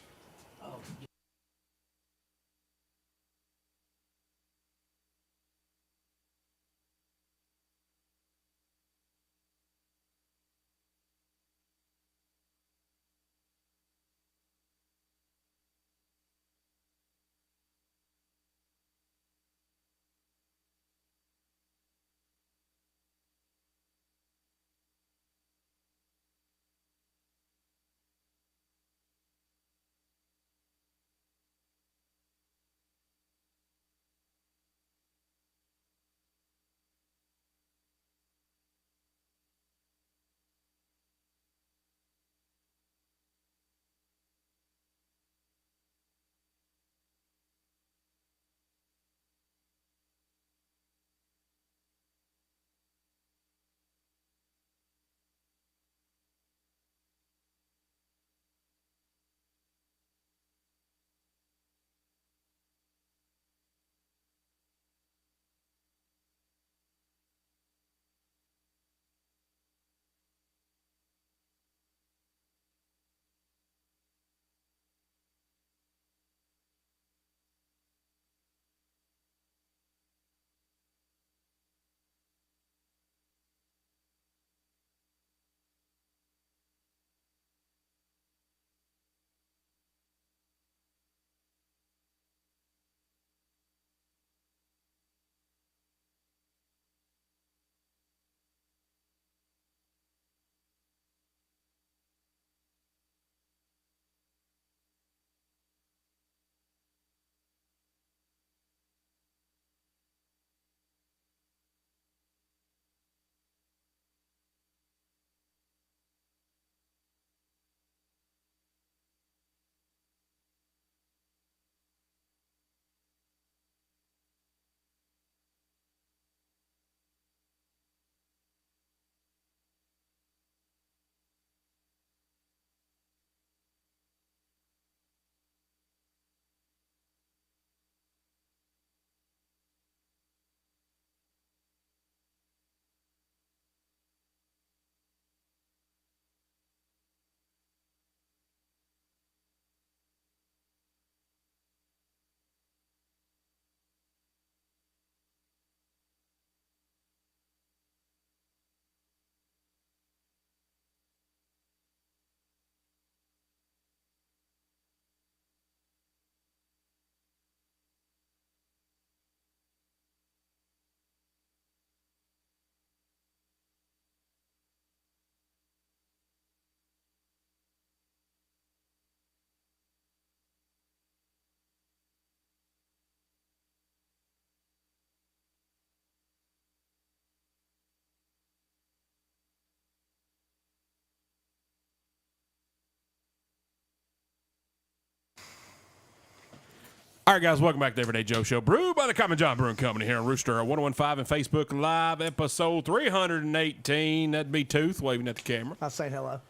All right, guys, welcome back to the Everyday Joe Show. Brewed by the Common John Brewing Company here on Rooster 1015 and Facebook Live, episode 318. That'd be Tooth waving at the camera. I'll say hello.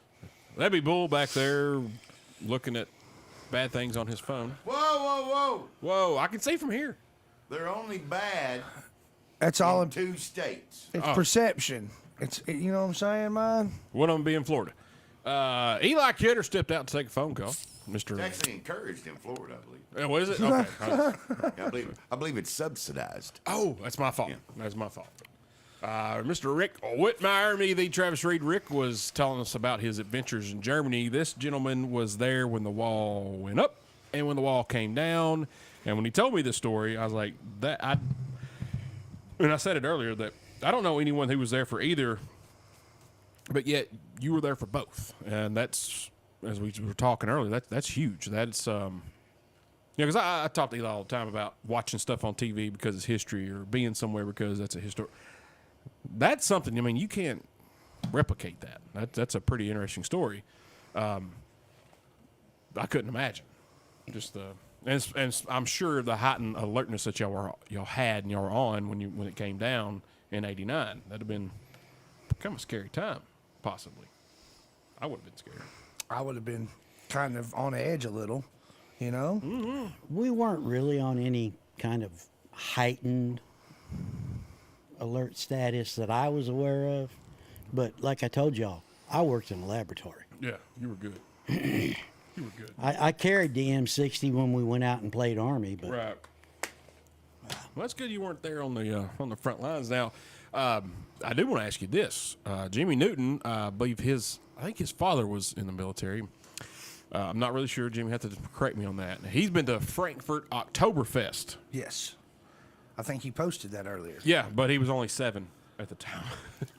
That'd be Bull back there looking at bad things on his phone. Whoa, whoa, whoa. Whoa, I can see from here. They're only bad That's all. in 2 states. It's perception. You know what I'm saying, man? One of them be in Florida. Eli Kidder stepped out to take a phone call. Mr. It's actually encouraged in Florida, I believe. What is it? Okay. Yeah, I believe it's subsidized. Oh, that's my fault. Yeah. That's my fault. Mr. Rick Whitmire, me, the Travis Reed. Rick was telling us about his adventures in Germany. This gentleman was there when the wall went up and when the wall came down. And when he told me this story, I was like, and I said it earlier that I don't know anyone who was there for either, but yet you were there for both. And that's, as we were talking earlier, that's huge. That's, because I talk to Eli all the time about watching stuff on TV because it's history or being somewhere because that's a history. That's something, I mean, you can't replicate that. That's a pretty interesting story. I couldn't imagine. Just and I'm sure the heightened alertness that y'all had and y'all were on when it came down in '89. That'd have been kind of a scary time, possibly. I would have been scared. I would have been kind of on edge a little, you know? Mm-hmm. We weren't really on any kind of heightened alert status that I was aware of. But like I told y'all, I worked in a laboratory. Yeah, you were good. You were good. I carried the M60 when we went out and played Army, but Right. Well, that's good you weren't there on the front lines. Now, I do want to ask you this: Jimmy Newton, I believe I think his father was in the military. I'm not really sure. Jimmy, have to correct me on that. He's been to Frankfurt Oktoberfest. Yes. I think he posted that earlier. Yeah, but he was only 7 at the time.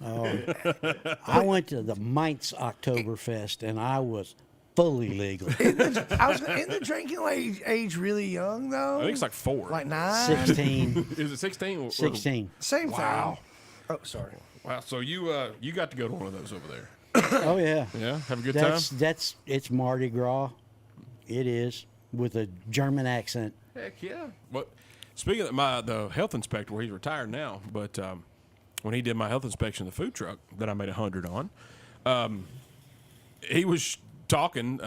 I went to the Mainz Oktoberfest and I was fully legal. Isn't the drinking age really young, though? I think it's like 4. Like 9? 16. Is it 16? 16. Same Wow. thing. Oh, sorry. Wow. So you got to go to one of those over there. Oh yeah. Yeah. Have a good time. It's Mardi Gras. It is with a German accent. Heck yeah. But speaking of the health inspector, he's retired now, but when he did my health inspection of the food truck that I made 100 on, he was talking. We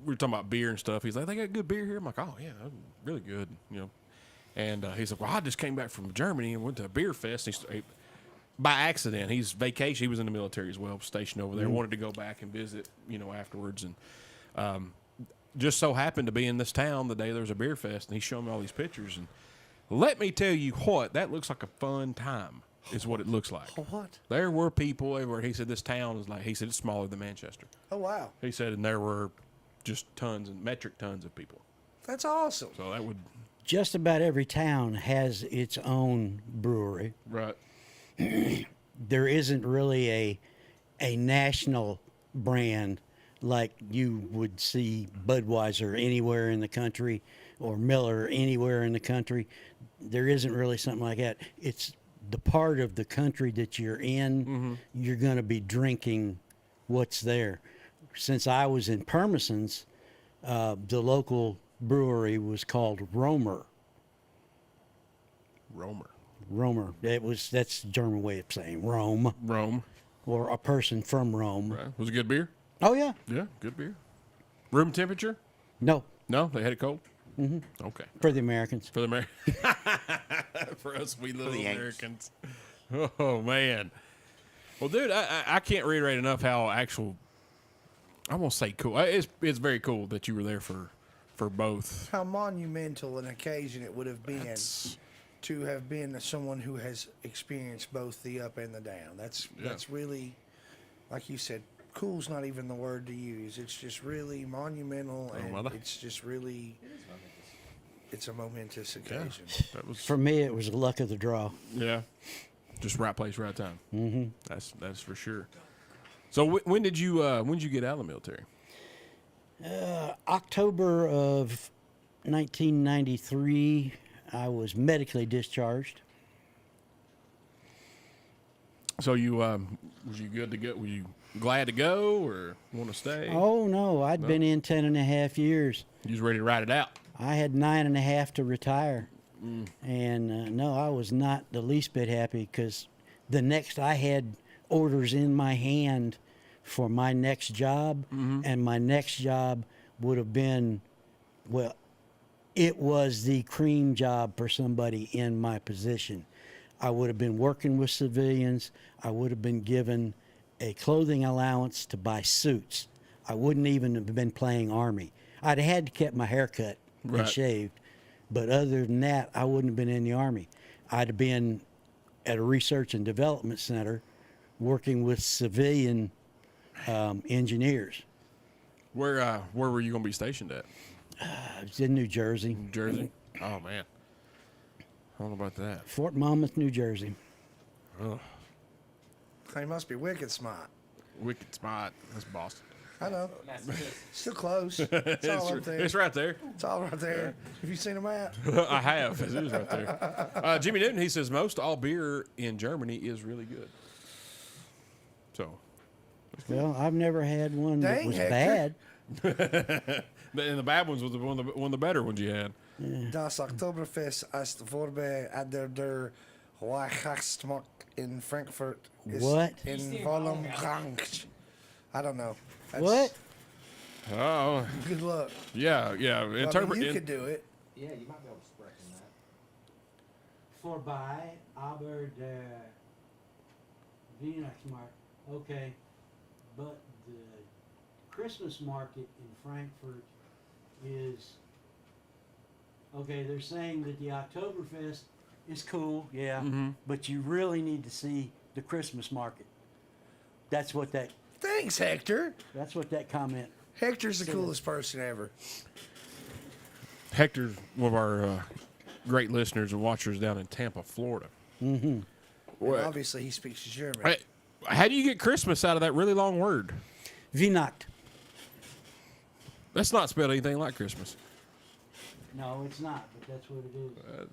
were talking about beer and stuff. He's like, "They got good beer here." I'm like, "Oh yeah, really good," you know. And he's like, "Well, I just came back from Germany and went to a beer fest." By accident, he's vacation. He was in the military as well, stationed over there. Wanted to go back and visit, afterwards, and just so happened to be in this town the day there was a beer fest, and he's showing me all these pictures. And let me tell you what, that looks like a fun time. Is what it looks like. What? There were people everywhere. He said this town is he said it's smaller than Manchester. Oh, wow. He said, and there were just metric tons of people. That's awesome. So that would Just about every town has its own brewery. right. There isn't really a national brand like you would see Budweiser anywhere in the country or Miller anywhere in the country. There isn't really something like that. It's the part of the country that you're in, you're going to be drinking what's there. Since I was in Permison's, the local brewery was called Romer. Romer. That's the German way of saying Rome. Rome. Or a person from Rome. Right. Was it good beer? Oh yeah. Yeah, good beer. Room temperature? No, No, they had it cold. Okay. for the Americans. For the for us, we little the Yanks. Americans. Oh man. Well, dude, I can't reiterate enough how I won't say cool. It's very cool that you were there for both. How monumental an occasion it would have been to have been someone who has experienced both the up and the down. That's really, like you said, cool's not even the word to use. It's just really monumental, and it's just really, it's a momentous occasion. That was For me, it was the luck of the draw. yeah, just right place, right time. Mm-hmm. That's for sure. So when did you get out of the military? October of 1993, I was medically discharged. So you was you good to go? Were you glad to go or want to stay? Oh no, I'd been in 10 and a half years. You was ready to ride it out. I had 9.5 to retire. And no, I was not the least bit happy because the next I had orders in my hand for my next job, and my next job would have been, well, it was the cream job for somebody in my position. I would have been working with civilians. I would have been given a clothing allowance to buy suits. I wouldn't even have been playing Army. I'd had to keep my hair cut Right. and shaved. But other than that, I wouldn't have been in the Army. I'd have been at a research and development center working with civilian engineers. Where were you going to be stationed at? I was in New Jersey, New Jersey? Oh, man. I don't know about that. Fort Monmouth, New Jersey. Oh, He must be wicked smart. wicked spot. That's Boston. I know. Massachusetts. Still close. It's all up there. It's right there. It's all right there. Have you seen a map? I have. It is right there. Jimmy Newton, he says most all beer in Germany is really good. So, Well, I've never had one that Dang, was Hector. bad. and the bad ones was one of the better ones you had. Das Oktoberfest ist vorbei an der Weihnachtsmarkt in Frankfurt. Ist What? In vollem Gang. I don't know. That's- What? Oh, Good luck. yeah. I mean, Interpret. you could do it. Yeah, you might be able to sprechen that. Vorbei, aber der Weihnachtsmarkt. Okay, but the Christmas market in Frankfurt is okay. They're saying that the Oktoberfest is cool, yeah, but you really need to see the Christmas market. That's what that. Thanks, Hector. That's what that comment. Hector's the coolest person ever. Hector's one of our great listeners and watchers down in Tampa, Florida. And obviously, he speaks German. Hey, how do you get Christmas out of that really long word? Weihnacht. That's not spelled anything like Christmas. No, it's not, but that's what it is.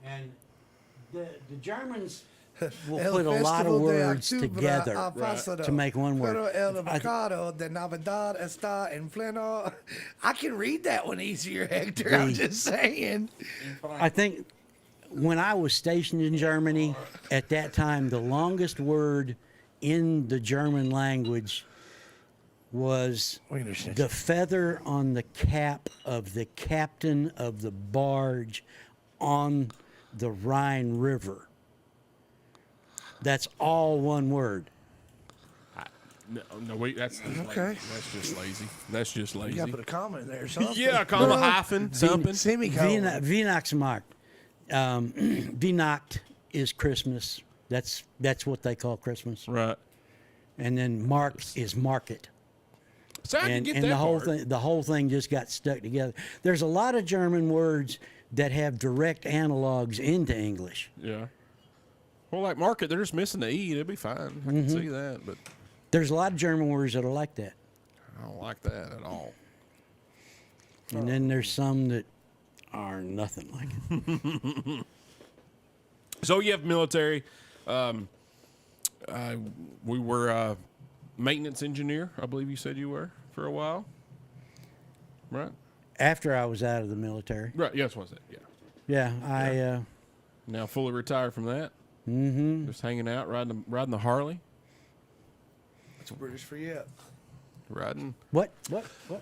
And the Germans will El put a lot Festival of de words Octubre together Pasado. to make one word. Pero el I thi- mercado de Navidad está en pleno. I can read that one easier, Hector. I'm just saying. I think when I was stationed in Germany at that time, the longest word in the German language was We understand. the feather on the cap of the captain of the barge on the Rhine River. That's all one word. No, wait, that's Okay. That's just lazy. That's just You lazy. got to put a comma in there or something. Yeah, comma, hyphen, something. Semicolon. Weihnachtsmarkt. Weihnacht is Christmas. That's what they call Christmas. Right. And then markt is market. So I can And, get and that the whole thing just got stuck together. There's a lot of German words that have direct analogs into English. Yeah. Well, like market, they're just missing the E. It'll be fine. I can see that, but There's a lot of German words that are like that. I don't like that at all. And then there's some that are nothing like it. So you have military. We were maintenance engineer, I believe you said you were for a while. Right? After I was out of the military. Right. Yes, was it? Yeah. Yeah, Now fully retired from that. Mm-hmm. Just hanging out, riding the Harley, That's British for you. riding. What?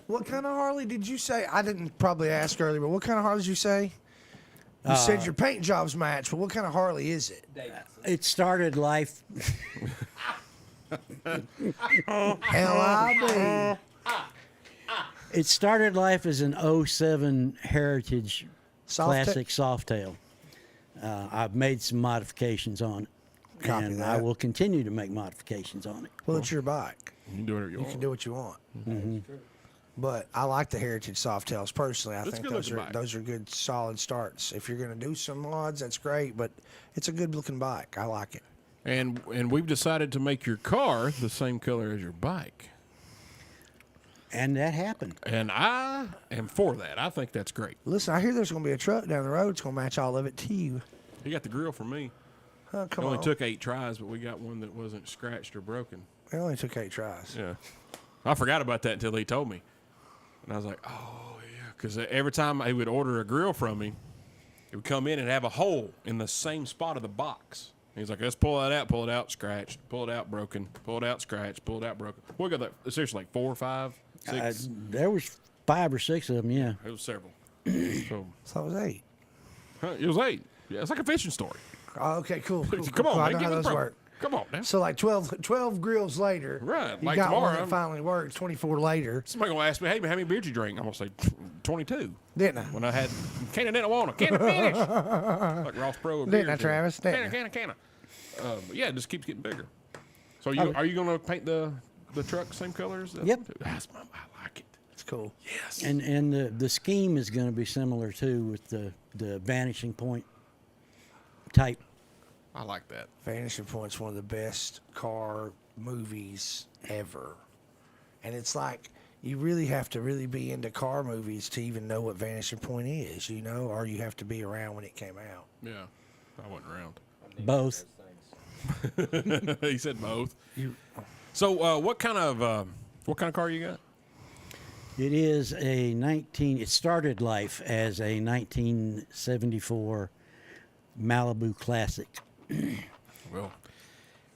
What kind of Harley did you say? I didn't probably ask earlier, but what kind of Harley did you say? You said your paint jobs match, but what kind of Harley is it? It started life. L-I-B. It started life as an 07 Heritage Classic Softail. I've made some modifications on it. Copy and that. I will continue to make modifications on it. Well, it's your bike. You can do whatever you You want. can do what you want. But I like the Heritage Softails personally. I It's a think good looking bike. those are good solid starts. If you're going to do some mods, that's great. But it's a good looking bike. I like it. And we've decided to make your car the same color as your bike. And that happened. And I am for that. I think that's great. Listen, I hear there's going to be a truck down the road. It's going to match all of it to you. You got the grill for me. Huh, It come only on. took 8 tries, but we got one that wasn't scratched or broken. It only took 8 tries. Yeah. I forgot about that until he told me. And I was like, oh, yeah. because every time he would order a grill from me, it would come in and have a hole in the same spot of the box. He's like, let's pull that out, pull it out, scratched, pull it out, broken, pull it out, scratched, pull it out, broken. We got that, seriously, like 4 or 5, 6. There was 5 or 6 of them, yeah. It was several. So So it was 8. it was 8. Yeah, it's like a fishing story. Oh, okay, cool. cool, Come cool, on, cool. I man, know give how me the those program. work. Come on, now. So like 12 grills later, Right, you like got one tomorrow, that finally worked. 24 later, Somebody gonna ask me, hey man, how many beers you drink? I'm gonna say 22. didn't I? When I had didn't want to finish. Like Ross Pro. Didn't I, Travis? Didn't I? Can. But yeah, it just keeps getting bigger. So are you gonna paint the truck same colors? Yep. I like it. It's cool. Yes. And the scheme is going to be similar too, with the vanishing point type. I like that. Vanishing Point's one of the best car movies ever, and it's like you really have to really be into car movies to even know what Vanishing Point is, or you have to be around when it came out. Yeah, I wasn't around. Both. He said both. So what kind of car you got? It is it started life as a 1974 Malibu Classic. Well,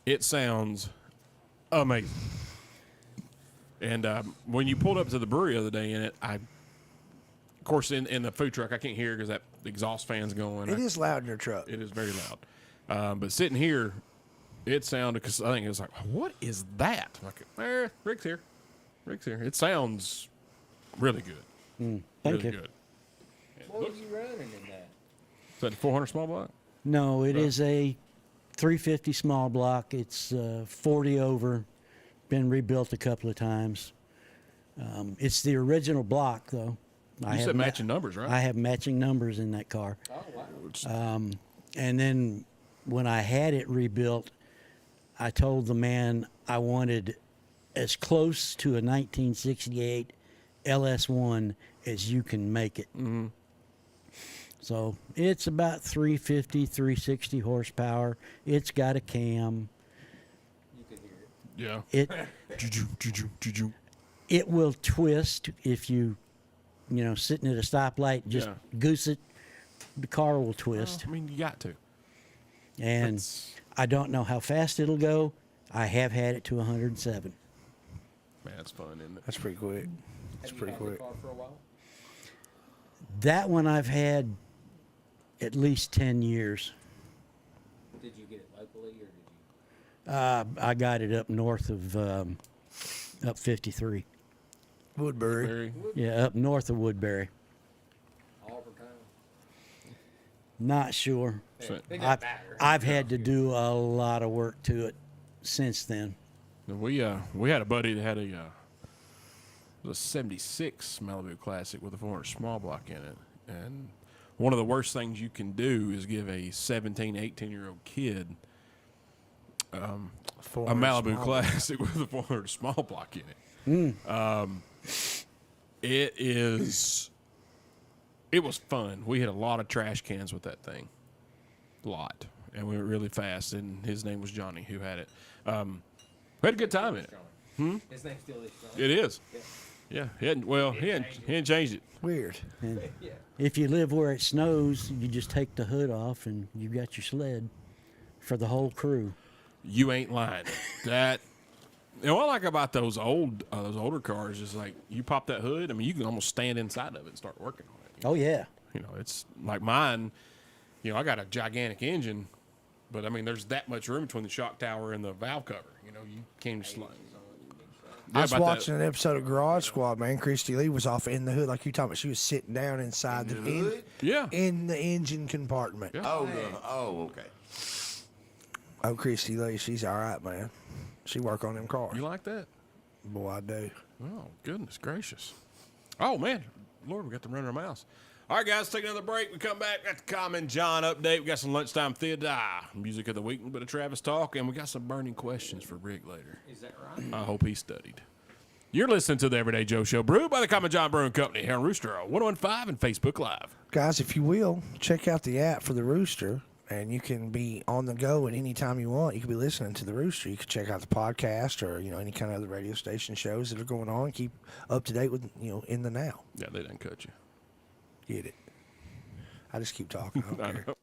it sounds amazing. And when you pulled up to the brewery the other day in it, of course, in the food truck, I can't hear because that exhaust fan's going. It is loud in your truck. It is very loud. But sitting here, it sounded, because I think it was like, what is that? I'm like, Rick's here. It sounds really good. Thank really you. good. What was you running in that? Is that the 400 small block? No, it is a 350 small block. It's 40 over, been rebuilt a couple of times. It's the original block, though. You said matching numbers, right? I have matching numbers in that car. Oh, wow. And then when I had it rebuilt, I told the man I wanted as close to a 1968 LS1 as you can make it. Mm-hmm. So it's about 350, 360 horsepower. It's got a cam. You could hear Yeah. it. It will twist if you sitting at a stoplight, just goose it. The car will twist. I mean, you got to. And I don't know how fast it'll go. I have had it to 107. Man, that's fun, isn't it? That's pretty quick. That's Have pretty you had quick. the car for a while? That one I've had at least 10 years. Did you get it locally or did you? I got it up north of up 53. Woodbury. Very. Yeah, up north of Woodbury. Auburn Town? Not sure. Yeah, So- it doesn't I've, matter. I've had to do a lot of work to it since then. And we had a buddy that had it was a 76 Malibu Classic with a 400 small block in it. And one of the worst things you can do is give a 17, 18-year-old kid a Malibu Classic with a 400 small block in it. It was fun. We had a lot of trash cans with that thing. A lot. And we went really fast. And his name was Johnny, who had it. We had a good time in it. His name still is John. It is. Yeah. He hadn't changed it. Weird. And Yeah. if you live where it snows, you just take the hood off and you got your sled for the whole crew. You ain't lying. That. And what I like about those older cars is like you pop that hood. I mean, you can almost stand inside of it and start working on it. Oh, yeah. It's like mine. I got a gigantic engine, but I mean, there's that much room between the shock tower and the valve cover. You can't just slide. I was watching an episode of Garage Squad, man. Christy Lee was off in the hood, like you talking about. She was sitting down inside the hood? Yeah. in the engine compartment. Yeah. Okay. Oh, Christy Lee, she's all right, man. She work on them cars. You like that? Boy, I do. Oh, goodness gracious. Oh, man. Lord, we got to run our mouths. All right, guys, take another break. We come back. Got the Common John update. We got some lunchtime theater, music of the week, a bit of Travis talk, and we got some burning questions for Rick later. Is that right? I hope he studied. You're listening to the Everyday Joe Show, brewed by the Common John Brewing Company here on Rooster 1015 and Facebook Live. Guys, if you will, check out the app for the Rooster, and you can be on the go at any time you want. You can be listening to the Rooster. You can check out the podcast or any kind of other radio station shows that are going on. Keep up to date with in the now. Yeah, they didn't cut you. Get it? I just keep talking. I don't I care. know.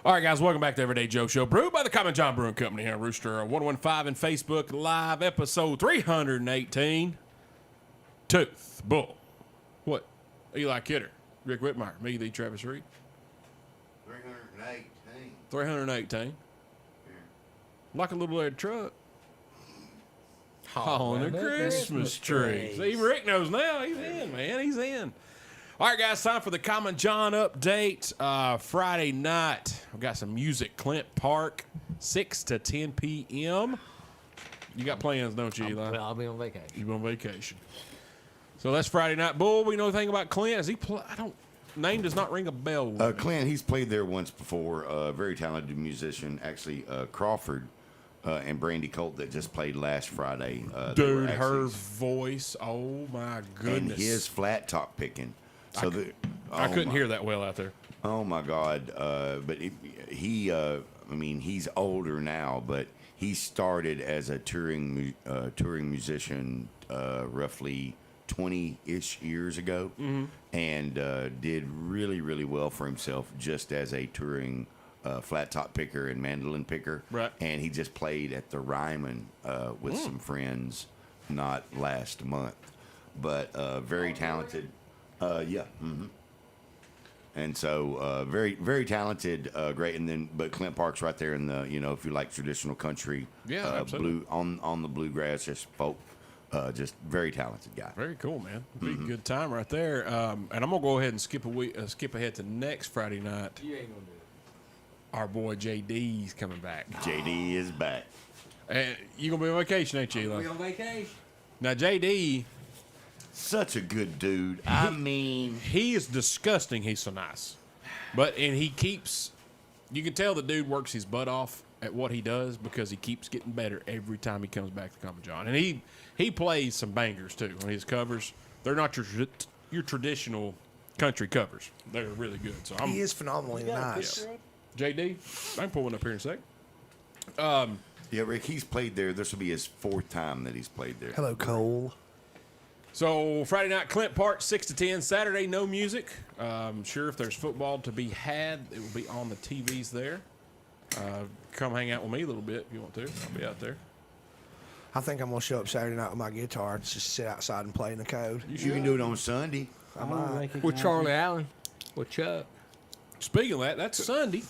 All right, guys, welcome back to Everyday Joe Show, brewed by the Common John Brewing Company here on Rooster 115 and Facebook Live, episode 318. Tooth Bull. What? Eli Kidder, Rick Whitmire, me, the Travis Reed. 318. 318. Yeah. Like a little red truck. Hauling On the Christmas tree. trees. See, Rick knows now. He's in, man. He's in. All right, guys, time for the Common John update. Friday night, we've got some music. Clint Park, 6 to 10 p.m. You got plans, don't you, Eli? Well, I'll be on vacation. You on vacation. So that's Friday night. Bull, we know anything about Clint? Is he name does not ring a bell. with me. Clint, he's played there once before. Very talented musician. Actually, Crawford and Brandy Colt that just played last Friday. They were Dude, her actually- voice, oh my and goodness. his flat top picking. So I couldn't hear that well out there. Oh my God! But he's older now, but he started as a touring musician roughly 20-ish years ago, and did really, really well for himself just as a touring flat top picker and mandolin picker. Right. And he just played at the Ryman with some friends, not last month, but very talented. Yeah. Mm-hmm. And so very, very talented, great. And then, but Clint Park's right there in the, if you like traditional country, Yeah, absolutely. on the bluegrass, just folk, just very talented guy. Very cool, man. Be a good time right there. And I'm gonna go ahead and skip ahead to next Friday night. You ain't gonna do it. Our boy JD's coming back. JD is back. And you gonna be on vacation, ain't you, Eli? We on vacation. Now JD, Such a good dude. I mean, he is disgusting. He's so nice, and he keeps You can tell the dude works his butt off at what he does because he keeps getting better every time he comes back to Common John. And he plays some bangers too on his covers. They're not your traditional country covers. They're really good. So He is phenomenally nice. JD, I can pull one up here in a second. Yeah, Rick, he's played there. This will be his 4th time that he's played there. Hello, Cole. So Friday night, Clint Park, 6 to 10. Saturday, no music. Sure, if there's football to be had, it will be on the TVs there. Come hang out with me a little bit if you want to. I'll be out there. I think I'm going to show up Saturday night with my guitar and just sit outside and play in the code. You can do it on Sunday. I don't recognize With Charlie him. Allen. With Chuck. Speaking of that, that's Sunday.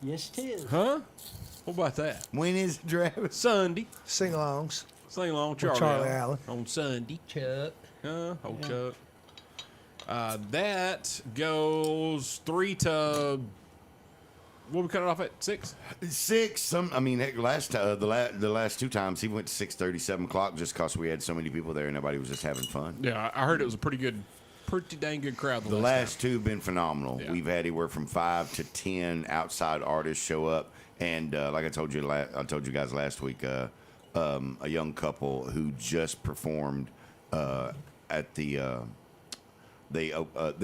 Yes, it is. Huh? What about that? When is it, Travis? Sunday. Sing-alongs. Sing along, With Charlie, Charlie Allen. Allen. On Sunday. Chuck. Old Chuck. That goes 3 to. What we cut it off at 6? 6. Heck, the last 2 times he went to 6:30, 7 o'clock just because we had so many people there and everybody was just having fun. Yeah, I heard it was a pretty dang good crowd. The last 2 have been phenomenal. Yeah. We've had anywhere from 5 to 10 outside artists show up, and like I told you guys last week, a young couple who just performed at the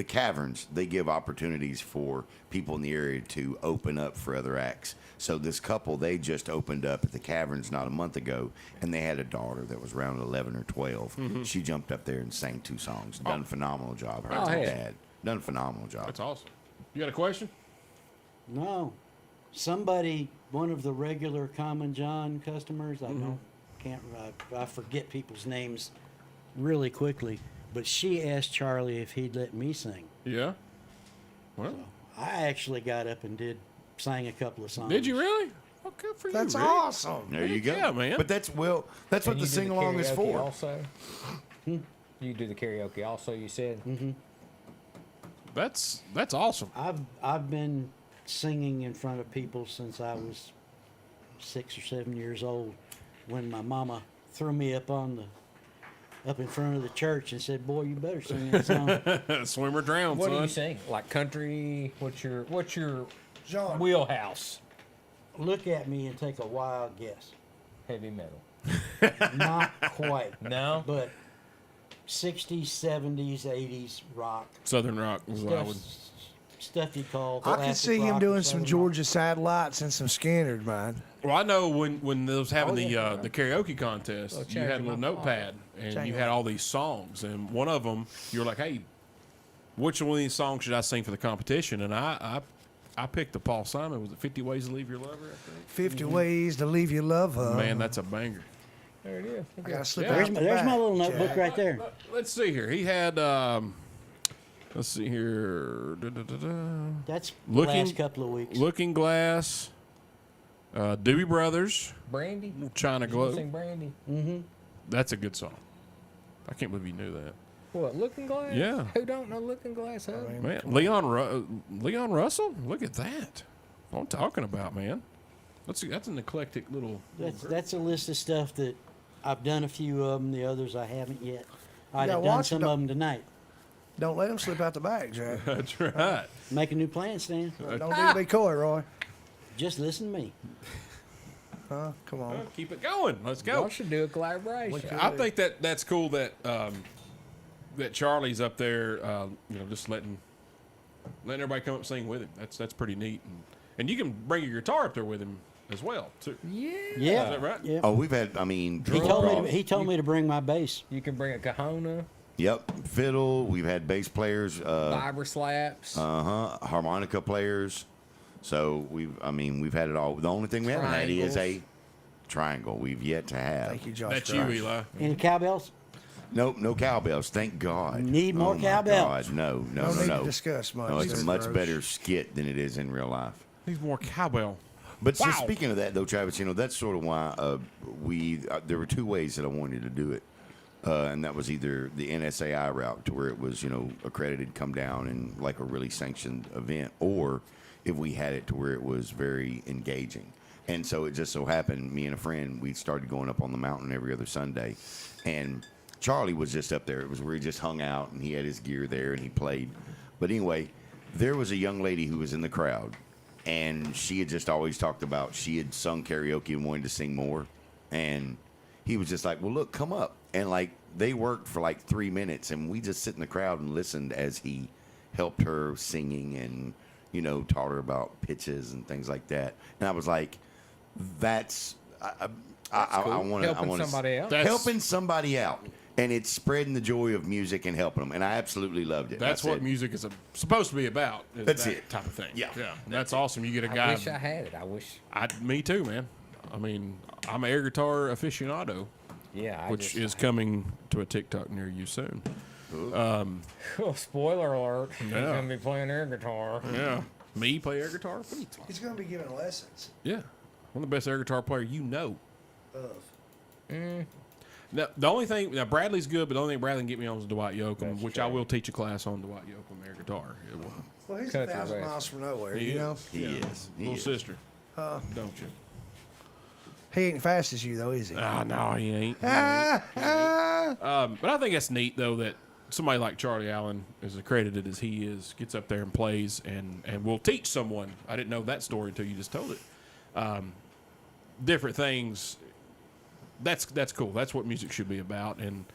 Caverns. They give opportunities for people in the area to open up for other acts. So this couple, they just opened up at the Caverns not a month ago, and they had a daughter that was around 11 or 12. Mm-hmm. She jumped up there and sang 2 songs. Done a phenomenal job. Her Oh, and hey. dad done a phenomenal job. That's awesome. You got a question? No. Somebody, one of the regular Common John customers, I forget people's names really quickly, but she asked Charlie if he'd let me sing. Yeah. Well, I actually got up and sang a couple of songs. did you really? Well, good for That's you, Rick. awesome. There you go. Yeah, man. But that's what And the you do sing along is karaoke for. Also? You do the karaoke also, you said? That's awesome. I've been singing in front of people since I was 6 or 7 years old, when my mama threw me up in front of the church and said, "Boy, you better sing that song." Swim or drown, What son. do you sing? Like country? What's your John. wheelhouse? Look at me and take a wild guess. Heavy metal. Not quite, No? but 60s, 70s, 80s rock Southern rock is what I would. stuff you call. I can classic see him rock or doing some Southern Georgia Satellites and some Skinner, man. Well, I know when they was having yeah. the karaoke contest, Oh, you had a change little my notepad and Change you my- had all these songs, and one of them you were like, "Hey, which one of these songs should I sing for the competition?" And I picked the Paul Simon. Was it 50 Ways to Leave Your Lover? I think. 50 ways to leave your lover. Man, that's a banger. There it is. I gotta slip Yeah. out There's, the there's my back, little notebook Jack. right there. Let's see here. He had. Let's see here. That's the Looking- last couple of weeks. Looking Glass. Doobie Brothers. Brandy? China You Glow. sing Brandy? That's a good song. I can't believe you knew that. What, Looking Glass? Yeah. Who don't know Looking Glass, huh? Man, Leon Russell. Look at that. What I'm talking about, man. That's an eclectic little. That's a list of stuff that I've done a few of them. The others I haven't yet. I'd Yeah, have done watch some it. of them tonight. Don't let him slip out the back, Jack. That's right. Make a new plan, Stan. Don't need to be coy, Roy. Just listen to me. Huh? Come on. Keep it going. Let's go. Y'all should do a collaboration. I think that's cool that that Charlie's up there, just letting everybody come up and sing with him. That's pretty neat, and you can bring your guitar up there with him as well too. Yeah. Yeah. Is that right? Yeah. Oh, we've had. He told me to bring my bass. You can bring a Kahuna, Yep, fiddle. We've had bass players. vibra slaps. Harmonica players. So we've had it all. The only thing we haven't had is a triangle. We've yet to have. Thank you, Josh. That's you, Christ. Eli. Any cowbells? Nope, no cowbells. Thank God. Need more Oh my cowbells. God, no, No need to discuss much. No, it's a there, much Gross. better skit than it is in real life. He's more cowbell. But so Wow. speaking of that, though, Travis, that's sort of why there were 2 ways that I wanted to do it, and that was either the NSAI route, to where it was accredited, come down and like a really sanctioned event, or if we had it to where it was very engaging. And so it just so happened, me and a friend, we started going up on the mountain every other Sunday, and Charlie was just up there. It was where he just hung out, and he had his gear there, and he played. But anyway, there was a young lady who was in the crowd, and she had just always talked about she had sung karaoke and wanted to sing more. And he was just like, well, look, come up. And like they worked for like 3 minutes, and we just sit in the crowd and listened as he helped her singing and, you know, taught her about pitches and things like that. And I was like, that's I want to Helping somebody else. helping somebody out. And it's spreading the joy of music and helping them. And I absolutely loved it. That's I what said, music is supposed to be about. Is That's that it. type of thing. Yeah. Yeah. That's awesome. You get a I guy. wish I had it. I wish. Me too, man. I mean, I'm an air guitar aficionado, Yeah. which is coming to a TikTok near you soon. Oh, spoiler alert. He's Yeah. gonna be playing air guitar. Yeah. Me play air guitar? What are you talking? He's going to be giving lessons Yeah. One of the best air guitar player you know. of. Now, the only thing, Bradley's good, but the only thing Bradley can get me on is Dwight Yoakam, That's which true. I will teach a class on Dwight Yoakam air guitar. It will. Well, he's Country 1,000 western. miles from nowhere, He you is. know? he is. He Little is. sister. Don't you? He ain't fast as you, though, is he? Ah, no, he ain't. He ain't. Ah. But I think that's neat, though, that somebody like Charlie Allen, as accredited as he is, gets up there and plays and will teach someone. I didn't know that story until you just told it. Different things. That's cool. That's what music should be about. And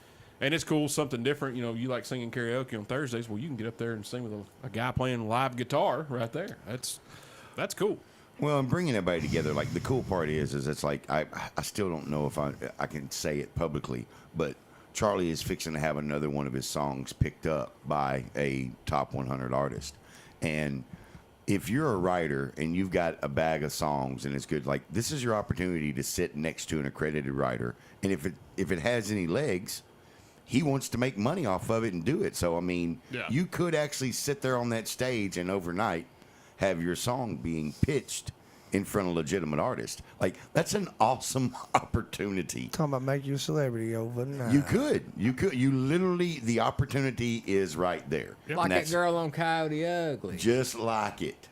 it's cool, something different. You know, you like singing karaoke on Thursdays. Well, you can get up there and sing with a guy playing live guitar right there. That's cool. Well, and bringing everybody together, like the cool part is it's like I still don't know if I can say it publicly, but Charlie is fixing to have another one of his songs picked up by a top 100 artist. And if you're a writer and you've got a bag of songs and it's good, like this is your opportunity to sit next to an accredited writer. And if it has any legs, he wants to make money off of it and do it. So, I mean, Yeah. you could actually sit there on that stage and overnight have your song being pitched in front of legitimate artists. Like, that's an awesome opportunity. Talking about making you a celebrity overnight. You could. You literally, the opportunity is right there. Like And that that's girl on Coyote Ugly. just like it.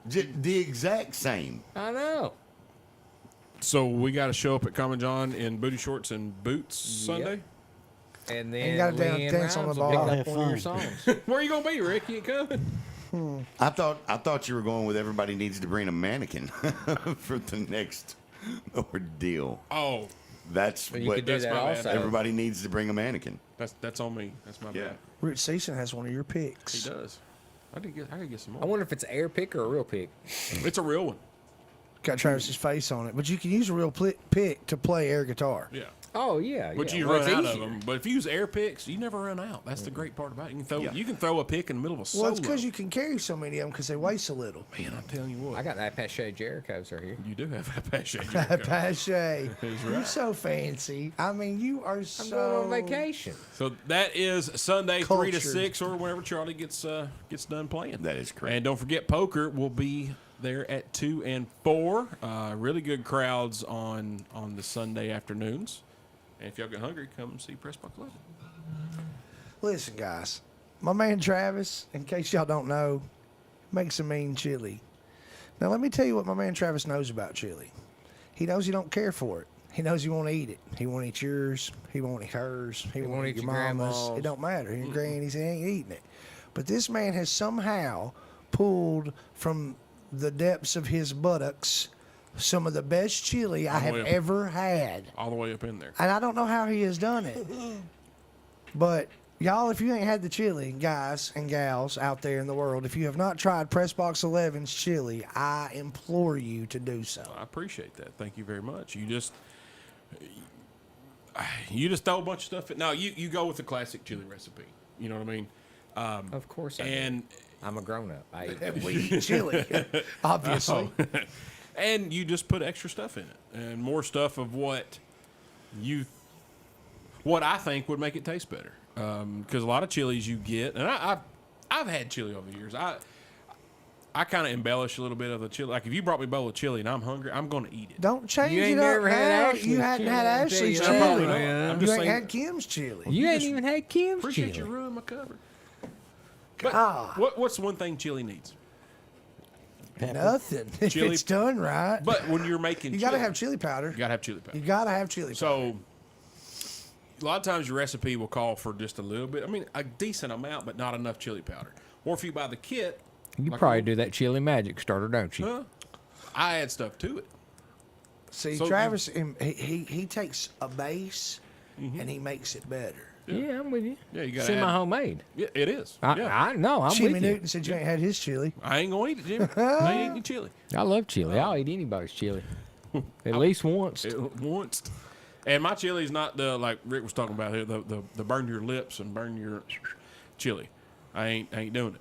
The exact same. I know. So we got to show up at Common John in booty shorts and boots Sunday. And You then gotta Leanne dance on the Rimes will pick ball. up Have one of your fun. songs. Where are you gonna be, Rick? You ain't coming? I thought you were going with everybody needs to bring a mannequin for the next ordeal. Oh, That's But you what could do that's that my bad. also. everybody needs to bring a mannequin. that's on me. That's my bad. Rich Season has one of your picks. He does. I could get some I more. wonder if it's an air pick or a real pick. It's a real one. Got Travis's face on it. But you can use a real pick to play air guitar. Yeah. Oh yeah, But yeah. you Well, run it's out of easier. them. But if you use air picks, you never run out. That's the great part about it. You can throw a pick in the middle of a solo. Well, it's because you can carry so many of them because they weigh so little. Man, I'm telling you what. I got that Apache Jericho's right here. You do have Apache. Apache. He's You're right. so fancy. I mean, you are I'm so. going on vacation. So that is Sunday 3 to Cultured. 6 or whenever Charlie gets done playing. That is correct. And don't forget, poker will be there at 2 and 4. Really good crowds on the Sunday afternoons. And if y'all get hungry, come see Press Box 11. Listen, guys. My man Travis, in case y'all don't know, makes a mean chili. Now, let me tell you what my man Travis knows about chili. He knows you don't care for it. He knows you won't eat it. He won't eat yours. He won't eat hers. He won't eat your mama's. grandma's. It don't matter. Your granny's. He ain't eating it. But this man has somehow pulled from the depths of his buttocks some of the best chili I have way up. ever had. All the way up in there. And I don't know how he has done it. But y'all, if you ain't had the chili, guys and gals out there in the world, if you have not tried Pressbox 11's chili, I implore you to do so. I appreciate that. Thank you very much. You just throw a bunch of stuff in. No, you go with the classic chili recipe. You know what I mean? Of course I And do. I'm a grown up. I eat We eat chili, obviously. and you just put extra stuff in it and more stuff of what I think would make it taste better. Because a lot of chilies you get, and I've had chili over the years. I kind of embellish a little bit of the chili. Like if you brought me a bowl of chili and I'm hungry, I'm going to eat it. Don't change You it ain't up never had now. Ashley's You hadn't chili, had I'll tell Ashley's you chili. that. Probably not. Yeah. I'm You just ain't saying. had Kim's chili. You ain't even had Kim's Appreciate chili. you ruining my cover. But God. what's the one thing chili needs? Nothing. If Chili- it's done right. But when you're making, you got to have chili powder. You gotta have chili powder. You got to have chili powder. So a lot of times your recipe will call for just a little bit. I mean, a decent amount, but not enough chili powder. Or if you buy the kit, You Like probably a- do that chili magic starter, don't you? Huh? I add stuff to it. See, So Travis, he takes a base and he makes it better. Yeah, I'm with you. Yeah, you gotta Semi add- homemade. Yeah, it is. I Yeah. know. I'm Jimmy with you. Newton said you ain't had his chili. I ain't gonna eat it, Jimmy. I ain't eating chili. I love chili. I'll eat anybody's chili. At least once. Once. And my chili's not the, like Rick was talking about here, the burn your lips and burn your chili. I ain't doing it.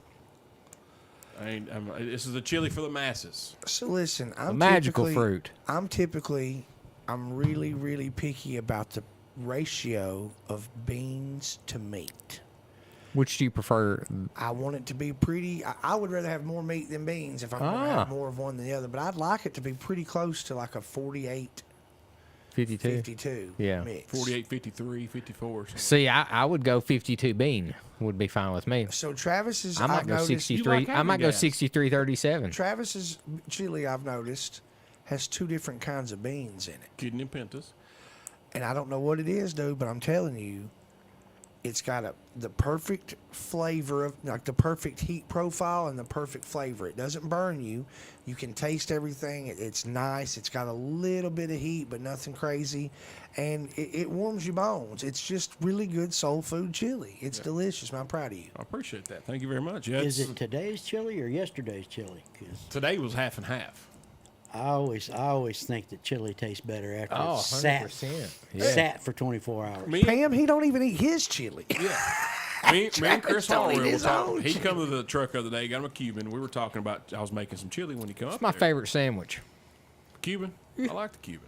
This is a chili for the masses. So listen, A magical fruit. I'm really, really picky about the ratio of beans to meat. Which do you prefer? I want it to be pretty. I would rather have more meat than beans if I'm going to have more of one than the other. But I'd like it to be pretty close to like a 48, 52? 52 Yeah. mix. 48, 53, 54. Something. See, I would go 52 bean. Would be fine with me. So Travis's, I might I've go noticed, 63. like I might go having gas. 63 37. Travis's chili, I've noticed, has two different kinds of beans in it. Kidney and Pentas. And I don't know what it is, dude, but I'm telling you, it's got the perfect flavor of, like, the perfect heat profile and the perfect flavor. It doesn't burn you. You can taste everything. It's nice. It's got a little bit of heat, but nothing crazy. And it warms your bones. It's just really good soul food chili. It's delicious. I'm proud of you. I appreciate that. Thank you very much. Yeah, Is it's- it today's chili or yesterday's chili? 'Cause today was half and half. I always think that chili tastes better after Oh, it's sat 100%. Yeah. sat for 24 hours. Me, Pam, he don't even eat his chili. me and Chris don't eat Hallwell were his talking. own He come to the truck the other day, got him a Cuban. We were talking about, I was making some chili when he come up It's my there. favorite sandwich. Cuban. I like the Cuban.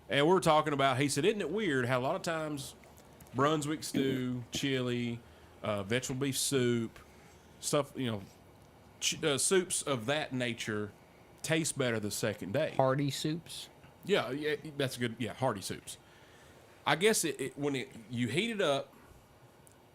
And we were talking about, he said, isn't it weird how a lot of times Brunswick stew, chili, vegetable beef soup, stuff, soups of that nature taste better the second day. Hearty soups. Yeah, that's good. Yeah, hearty soups. I guess when you heat it up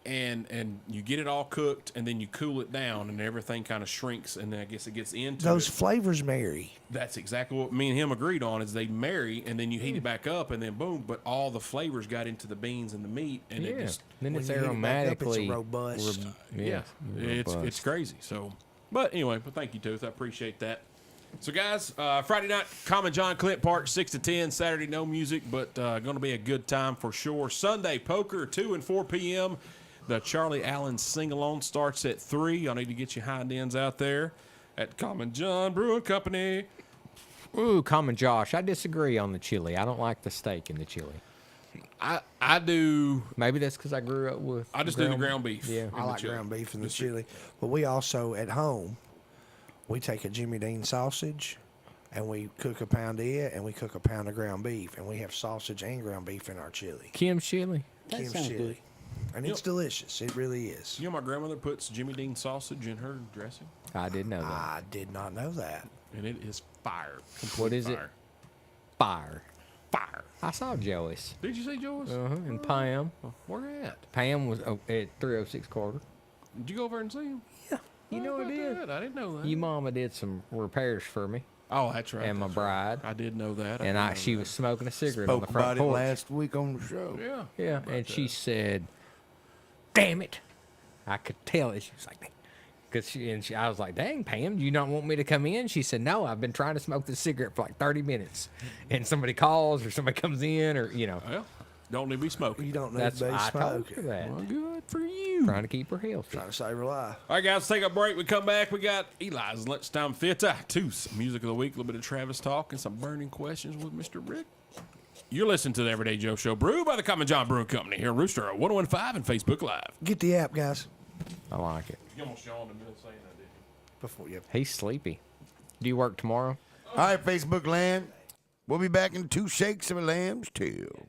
and you get it all cooked and then you cool it down and everything kind of shrinks and then I guess it gets into Those it. flavors marry. That's exactly what me and him agreed on is they marry and then you heat it back up and then boom, but all the flavors got into the beans and the meat and it Yeah. just Then when it's you heat it back up, it's aromatically robust. yeah, it's crazy. So, but anyway, but thank you, Tooth. I appreciate that. So, guys, Friday night, Common John Clint Park, 6 to 10. Saturday, no music, but going to be a good time for sure. Sunday, poker, 2 and 4 p.m. The Charlie Allen sing-along starts at 3. Y'all need to get your hind ends out there at Common John Brewing Company. Ooh, Common Josh. I disagree on the chili. I don't like the steak in the chili. I do. Maybe that's because I grew up with. I just do the ground beef. Yeah. I like ground beef and the chili. But we also, at home, we take a Jimmy Dean sausage and we cook a pound of it and we cook a pound of ground beef. And we have sausage and ground beef in our chili. Kim's chili. That Kim's sounds chili. good. And it's delicious. It really is. You know, my grandmother puts Jimmy Dean sausage in her dressing, I did know that. I did not know that. and it is fire. What is it? fire. Fire. Fire. I saw Joey's. Did you say Joe's? And Pam. Where at? Pam was at 306 Carter. Did you go over and see him? You know I did. I didn't know that. You mama did some repairs for me Oh, that's right. and my that's right. bride. I did know that. And did know she that. was smoking a cigarette on Spoke the front about it porch. last week on the show. Yeah. Yeah, about and she that. said, "Damn it!" I could tell it. She was like, "Because I was like, dang, Pam, do you not want me to come in?" She said, "No, I've been trying to smoke this cigarette for like 30 minutes, and somebody calls or somebody comes in or Well, don't need to be smoking. You don't need that's to be I told her smoking. that. Well, good for you. Trying to keep her healthy." Trying to save her life. All right, guys, let's take a break. We come back. We got Eli's Lunchtime Theater, Tooth's Music of the Week, a little bit of Travis talk, and some burning questions with Mr. Rick. You're listening to the Everyday Joe Show, brewed by the Common John Brewing Company here, Rooster at 1015 and Facebook Live. Get the app, guys. I like it. You almost yawned in the middle of saying that, didn't you? Before you. He's sleepy. Do you work tomorrow? All right, Facebook land. We'll be back in 2 shakes of a lamb's tail.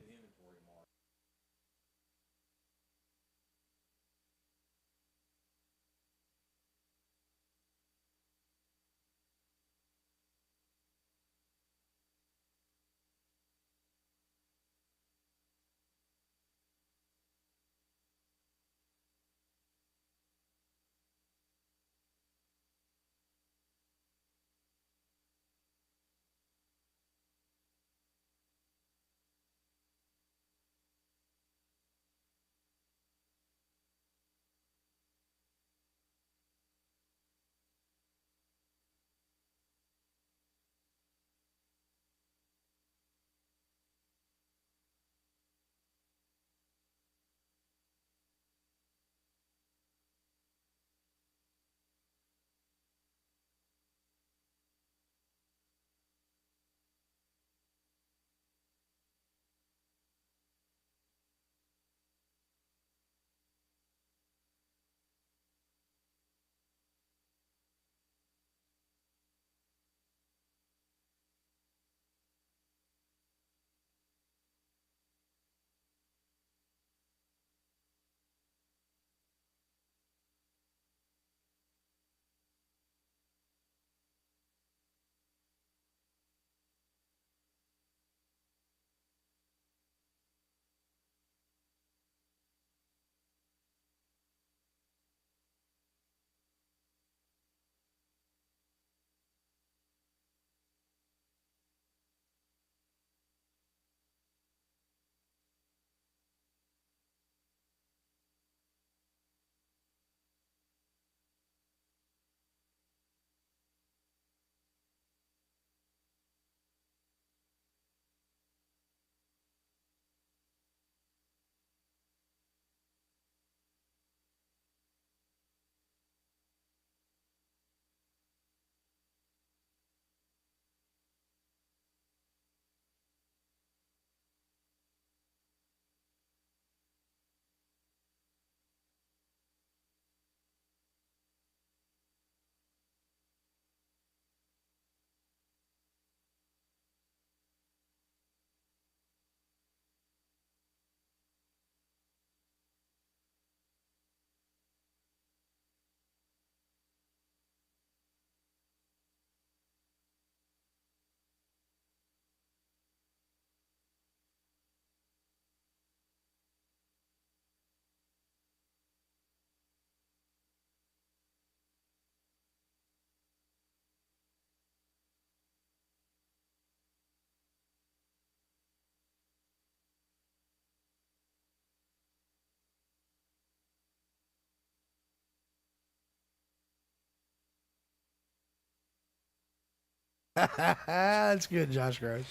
That's good, Josh Gross.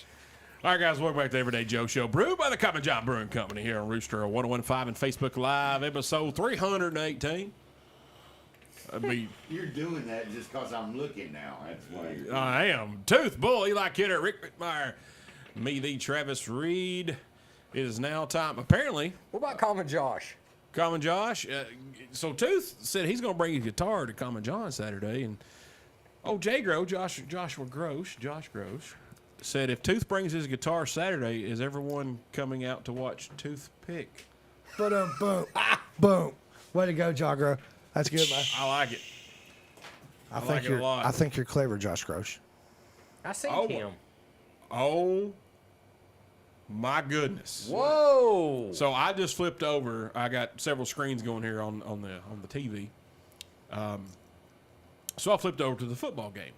All right, guys, welcome back to the Everyday Joe Show, brewed by the Common John Brewing Company here on Rooster 1015 and Facebook Live, episode 318. You're doing that just because I'm looking now. That's why you're doing I am. Tooth Bull, Eli Kidder, Rick Whitmire, me, the Travis Reed. It is now time. Apparently, What about Common Josh? Common Josh. So Tooth said he's going to bring his guitar to Common John Saturday, and Josh Gross said if Tooth brings his guitar Saturday, is everyone coming out to watch Tooth pick? Boom. Boom. Way to go, Jogro. That's good, man. I like it. I like it a lot. I think you're clever, Josh Gross. I seen Oh. him. Oh my goodness! Whoa! So I just flipped over. I got several screens going here on the TV. So I flipped over to the football game.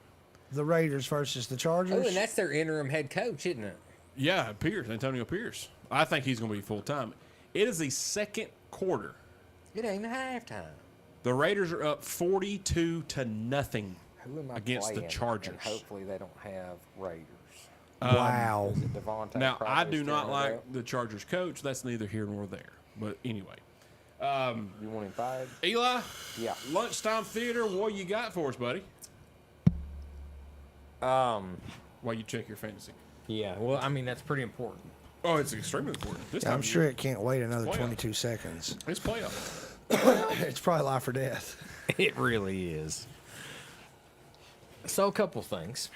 The Raiders versus the Chargers. Oh, and that's their interim head coach, isn't it? Yeah, Antonio Pierce. I think he's going to be full time. It is the second quarter. It ain't even halftime. The Raiders are up 42-0 Who am I against the playing? Chargers. And hopefully they don't have Raiders. Wow. Is it Devontae Now, I Crowder do not stirring it like up? the Chargers coach. That's neither here nor there. But anyway. You want him fired? Eli, Yeah. lunchtime theater, what you got for us, buddy? While you check your fantasy. Yeah. Well, I mean that's pretty important. Oh, it's extremely important. This I'm time of sure year. it can't wait another Playoff. 22 seconds. It's playoff. It's probably life or death. It really is. So a couple things.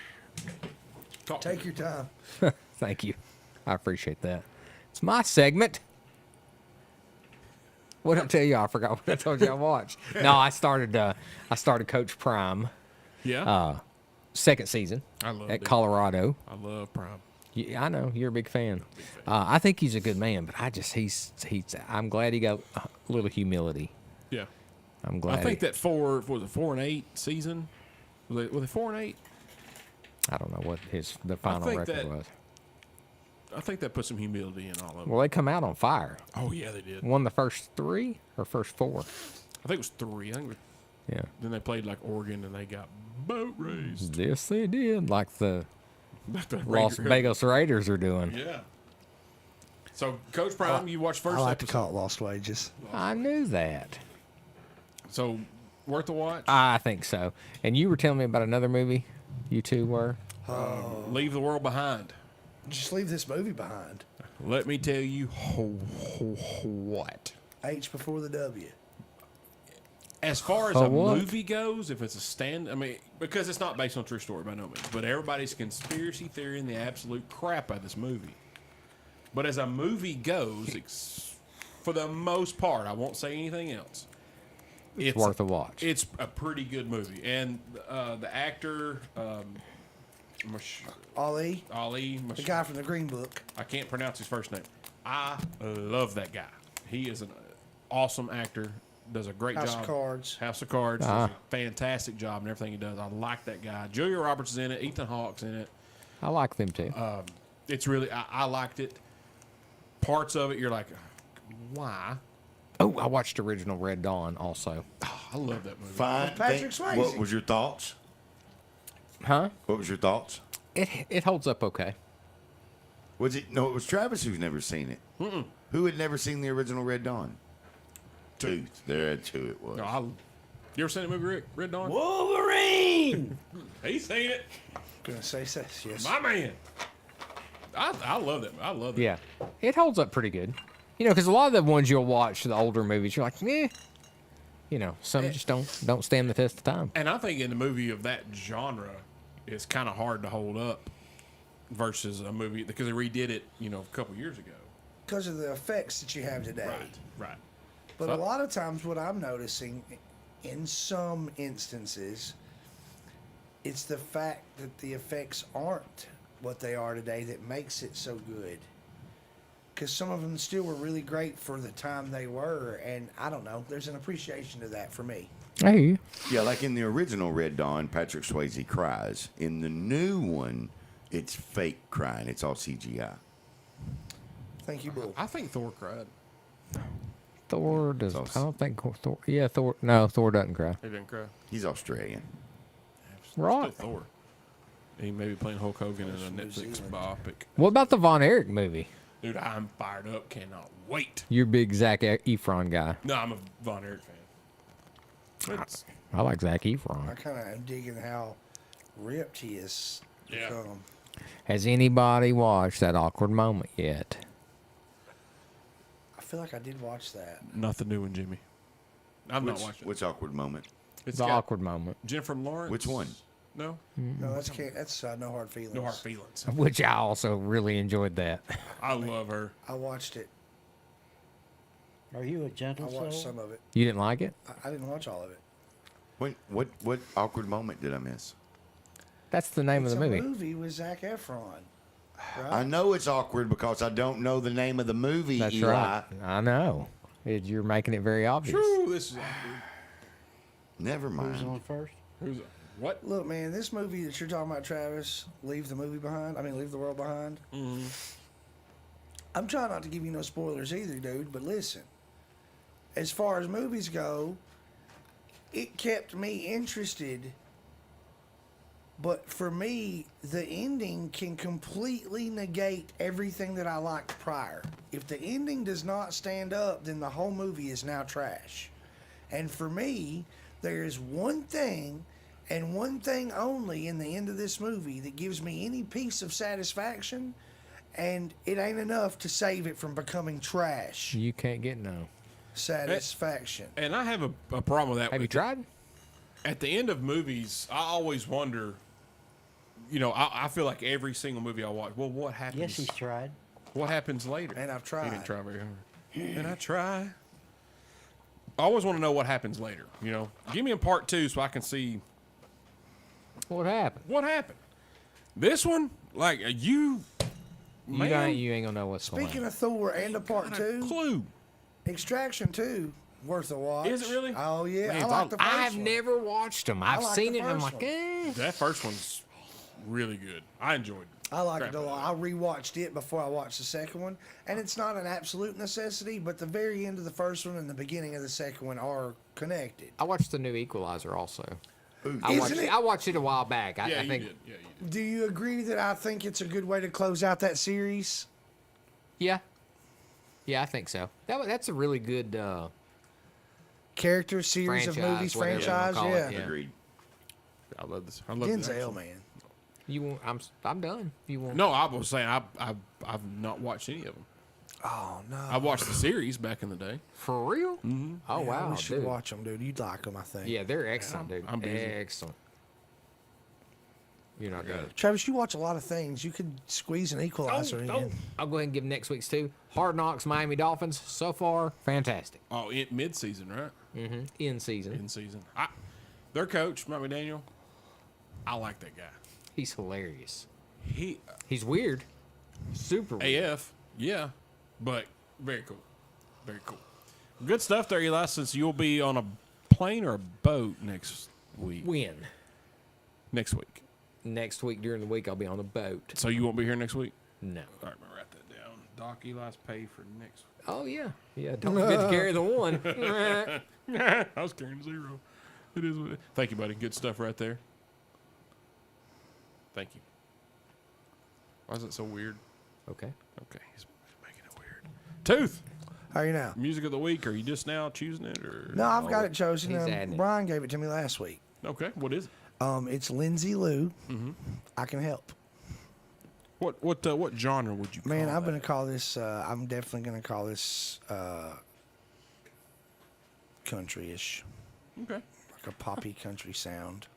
Take your time. Thank you. I appreciate that. It's my segment. What did I tell you? I forgot what I told you I watched. No, I started Coach Prime, Yeah. second season I love at it. Colorado. I love Prime. Yeah, I know you're a big fan. I think he's a good man, but I'm glad he got a little humility. Yeah. I'm glad. I think that 4-8 season. Was it 4-8? I don't know what the final think record that- was. I think that put some humility in all of them. Well, they come out on fire. Oh yeah, they did. Won the first 3 or first 4. I think it was 3. I think Yeah. then they played like Oregon and they got boat raised. Yes, they did. Like the The Las Ranger- Vegas Raiders are doing. Yeah. So Coach Prime, you watched first I like to episode. call it lost wages. I knew that. So worth a watch. I think so. And you were telling me about another movie. You two were. Leave the world behind. Just leave this movie behind. Let me tell you what. H before the W. As far as A a what? movie goes, if it's a stand, I mean, because it's not based on a true story by no means, but everybody's conspiracy theory and the absolute crap out of this movie. But as a movie goes, for the most part, I won't say anything else. It's worth a watch. It's a pretty good movie, and the actor, Ali, Ali, the guy from the Green Book. I can't pronounce his first name. I love that guy. He is an awesome actor. Does a great House job. of Cards. House of Cards. Does a fantastic job in everything he does. I like that guy. Julia Roberts is in it. Ethan Hawke's in it. I like them too. It's really, I liked it. Parts of it, you're like, why? Oh, I watched Original Red Dawn also. I love that movie. Fine. Patrick Swayze. What was your thoughts? Huh? What was your thoughts? It holds up okay. Was it? No, it was Travis who's never seen it. Who had never seen the original Red Dawn? Tooth. That's who it was. No, you ever seen the movie Red Dawn? Wolverine! He's seen it. Gonna say yes. My man. I love that. I love that. Yeah, it holds up pretty good. You know, because a lot of the ones you'll watch, the older movies, you're like, eh. You know, some just don't stand the test of time. And I think in a movie of that genre, it's kind of hard to hold up versus a movie because they redid it, a couple years ago. Because of the effects that you have today. Right. But a lot of times what I'm noticing in some instances, it's the fact that the effects aren't what they are today that makes it so good. Because some of them still were really great for the time they were, and I don't know, there's an appreciation to that for me. I hear you. Yeah, like in the original Red Dawn, Patrick Swayze cries. In the new one, it's fake crying. It's all CGI. Thank you, Bull. I think Thor cried. Thor does. I don't think Thor. Yeah, Thor. No, Thor doesn't cry. He didn't cry. He's Australian. Right. Still Thor. He may be playing Hulk Hogan in a from New Netflix Zealand. biopic. What about the Von Erich movie? Dude, I'm fired up. Cannot wait. You're a big Zac Efron guy. No, I'm a Von Erich fan. It's, I like Zac I Efron. kind of am digging how ripped he is Yeah. become. Has anybody watched that awkward moment yet? I feel like I did watch that. nothing new in Jimmy. I'm not watching it. Which awkward moment? It's The got awkward moment, Jennifer Lawrence. Which one? No? No, that's No Hard Feelings. No hard feelings. which I also really enjoyed that. I love her. I watched it. Are you a I gentle watched soul? some of it. You didn't like it? I didn't watch all of it. What awkward moment did I miss? That's the name It's of the a movie. movie with Zac Efron. Right? I know it's awkward because I don't know the name of the movie, That's Eli. right. I know. You're making it very obvious. Ooh, this is awkward. Never Who's mind. on first? Who's what? Look, man, this movie that you're talking about, Travis, Leave the World Behind. Mm-hmm. I'm trying not to give you no spoilers either, dude, but listen. As far as movies go, it kept me interested. But for me, the ending can completely negate everything that I liked prior. If the ending does not stand up, then the whole movie is now trash. And for me, there is one thing and one thing only in the end of this movie that gives me any piece of satisfaction, and it ain't enough to save it from becoming trash. You can't get no. Satisfaction. And I have a problem with that. Have you tried? At the end of movies, I always wonder, I feel like every single movie I watch, well, what happens? Yes, he's tried. What happens later? And I've He tried. didn't try very hard. And I try. I always want to know what happens later, Give me a part 2 so I can see What happened? what happened. This one, like, You man, ain't gonna know what's going Speaking on. of Thor and a part not a 2, clue. Extraction 2, worth a watch. Is it really? Oh, yeah. Man, I like the first I've one. never watched them. I've like seen the it and I'm first like, one. That first one's really good. I enjoyed it. I like it Crap. a lot. I rewatched it before I watched the second one, and it's not an absolute necessity, but the very end of the first one and the beginning of the second one are connected. I watched the new Equalizer also. Isn't it? I watched it a while back. Yeah, I you think. did. Yeah, you did. Do you agree that I think it's a good way to close out that series? Yeah. Yeah, I think so. That's a really good Character, series of Franchise, movies, whatever you franchise, wanna call it, yeah. yeah. Agreed. I love this. I love the Denzel, action. man. You want? I'm done. You want? No, I was saying I've not watched any of them. Oh, no. I watched the series back in the day. For real? Mm-hmm. Oh Yeah, wow, we should dude. watch them, dude. You'd like them, I think. Yeah, they're excellent, dude. I'm busy. Excellent. You're not good. Travis, you watch a lot of things. You could squeeze an equalizer in. I'll go ahead and give next week's too. Hard Knocks, Miami Dolphins. So far, fantastic. Oh, mid-season, right? Mm-hmm. In season. In season. Their coach, Mike McDaniel, I like that guy. He's hilarious. He He's weird. Super weird. AF, yeah, but very cool. Very cool. Good stuff there, Eli, since you'll be on a plane or a boat next week. When? Next week. Next week during the week, I'll be on a boat. So you won't be here next week? No. All right, I'm going to write that down. Doc Eli's pay for next week. Oh yeah. Yeah. Don't forget to carry the one. I was carrying 0. It is what it is. Thank you, buddy. Good stuff right there. Thank you. Why is it so weird? Okay. Okay, he's making it weird. Tooth, How are you now? music of the week. Are you just now choosing it, or No, I've got it chosen. He's adding it. Brian gave it to me last week. Okay, what is it? It's Lindsay Lou. Mm-hmm. I Can Help. What genre would you call Man, I'm that? gonna call this. I'm definitely gonna call this country-ish, Okay. like a poppy country sound.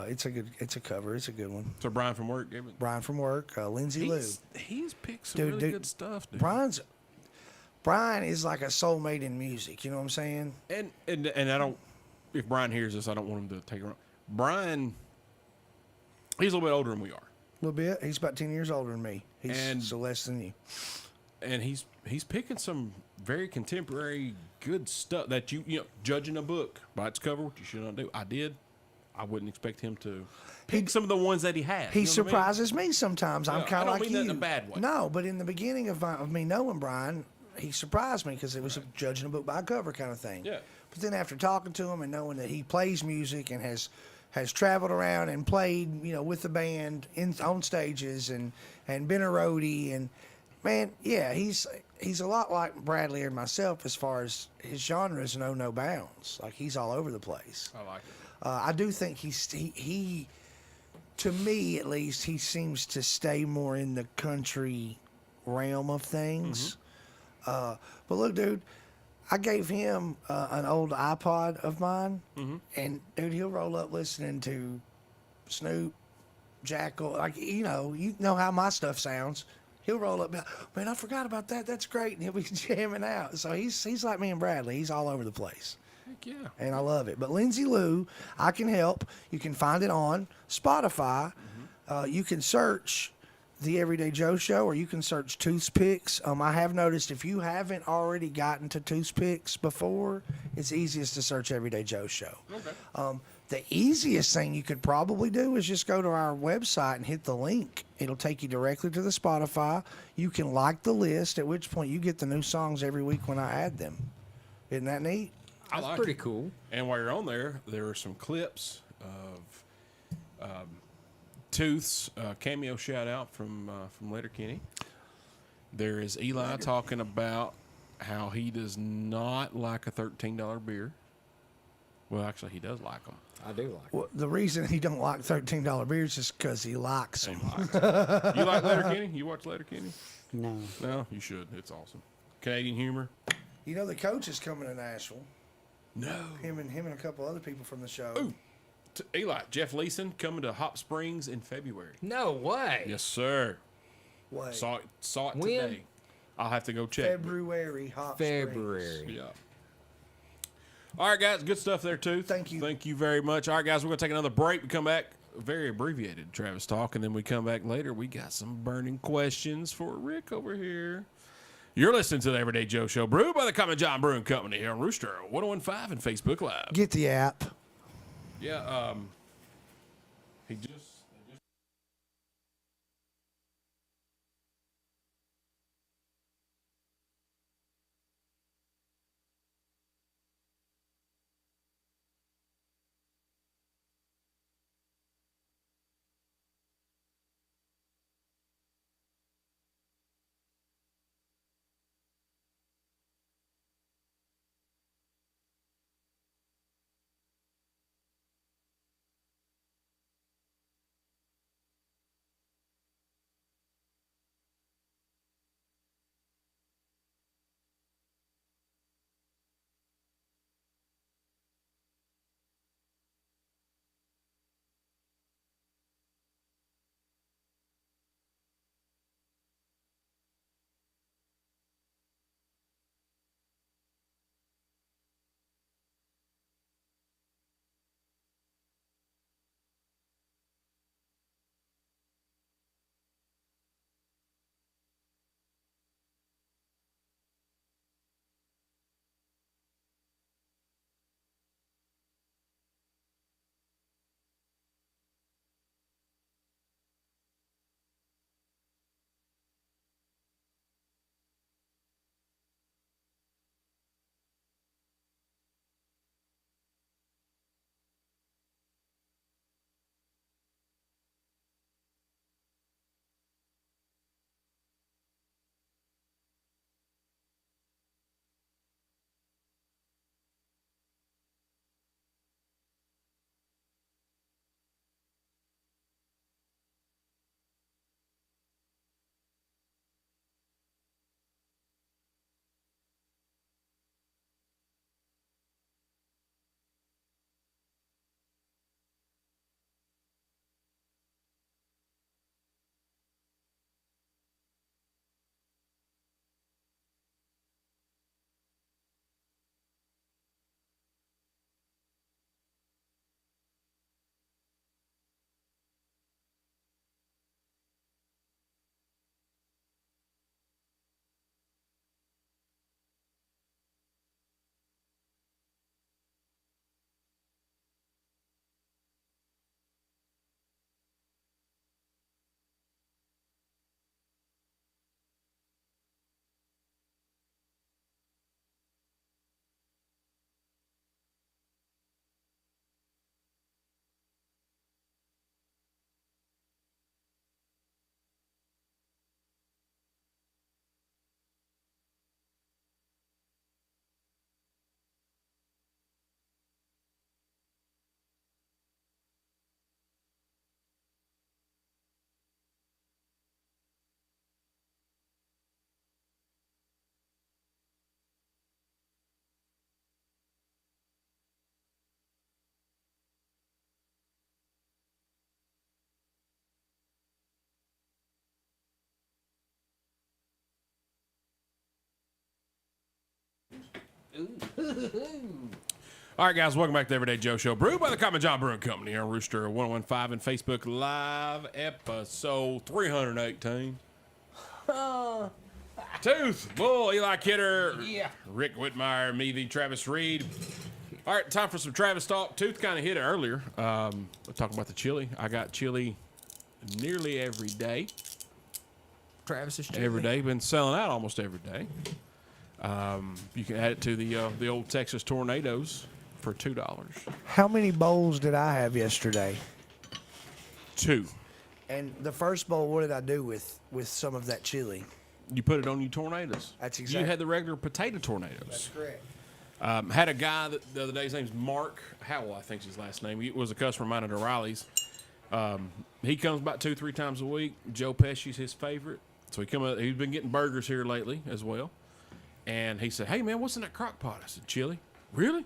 It's a cover. It's a good one. So Brian from work gave it. Brian from work. Lindsay Lou. He's picked some really good stuff, dude. Brian is like a soulmate in music. You know what I'm saying? And I don't. If Brian hears this, I don't want him to take it wrong. Brian, he's a little bit older than we are, A little bit. He's about 10 years older than me. He's And- so less than you. and he's picking some very contemporary good stuff that judging a book by its cover, what you should not do. I did. I wouldn't expect him to pick some of the ones that he has. He you know what I mean? surprises me sometimes. I'm Yeah, I kind don't of like mean that you. in a bad way. No, but in the beginning of me knowing Brian, he surprised me because it was a judging a book by a cover kind of thing. Yeah. But then after talking to him and knowing that he plays music and has has traveled around and played, with the band on stages and been a roadie. And man, yeah, he's a lot like Bradley and myself as far as his genres know no bounds. Like he's all over the place. I like it. I do think he, to me at least, he seems to stay more in the country realm of things. But look, dude, I gave him an old iPod of mine, and dude, he'll roll up listening to Snoop, Jackal, like you know how my stuff sounds. He'll roll up, man, I forgot about that. That's great, and he'll be jamming out. So he's like me and Bradley. He's all over the place. Heck yeah. And I love it. But Lindsay Lou, I Can Help. You can find it on Spotify. You can search The Everyday Joe Show, or you can search Toothpicks. I have noticed if you haven't already gotten to Toothpicks before, it's easiest to search Everyday Joe Show. Okay. The easiest thing you could probably do is just go to our website and hit the link. It'll take you directly to the Spotify. You can like the list, at which point you get the new songs every week when I add them. Isn't that neat? I That's like pretty it. cool. And while you're on there are some clips of Tooth's cameo shout out from Letterkenny. There is Eli talking about how he does not like a $13 beer. Well, actually, he does like them. I do like it. Well, the reason he don't like $13 beers is because he likes them. You like Letterkenny? You watch Letterkenny? No. No, you should. It's awesome. Canadian humor. You know the coach is coming to Nashville. No. Him and a couple other people from the show. Ooh. Eli, Jeff Leeson coming to Hop Springs in February. No way. Yes, sir. Wait, Saw it When? today. I'll have to go check. February, Hot Springs. February. Yeah. All right, guys. Good stuff there, too. Thank you. Thank you very much. All right, guys. We're going to take another break. We come back. Very abbreviated Travis talk. And then we come back later. We got some burning questions for Rick over here. You're listening to the Everyday Joe Show, brewed by the Common John Brewing Company here on Rooster 1015 and Facebook Live. Get the app. Yeah, he just All right, guys, welcome back to the Everyday Joe Show, brewed by the Common John Brewing Company on Rooster 1015 and Facebook Live, episode 318. Tooth, Bull, Eli Kidder, Yeah. Rick Whitmire, me, the Travis Reed. All right, time for some Travis talk. Tooth kind of hit it earlier. We're talking about the chili. I got chili nearly every day. Travis is chili. Every day, been selling out almost every day. You can add it to the old Texas Tornadoes for $2. How many bowls did I have yesterday? 2. And the first bowl, what did I do with some of that chili? You put it on your tornadoes. That's You exact- had the regular potato tornadoes. correct. Had a guy the other day, his name's Mark Howell, I think's his last name. He was a customer of mine at O'Reilly's. He comes about 2-3 times a week. Joe Pesci's his favorite. So he's been getting burgers here lately as well. And he said, "Hey, man, what's in that crock pot?" I said, "Chili." "Really?"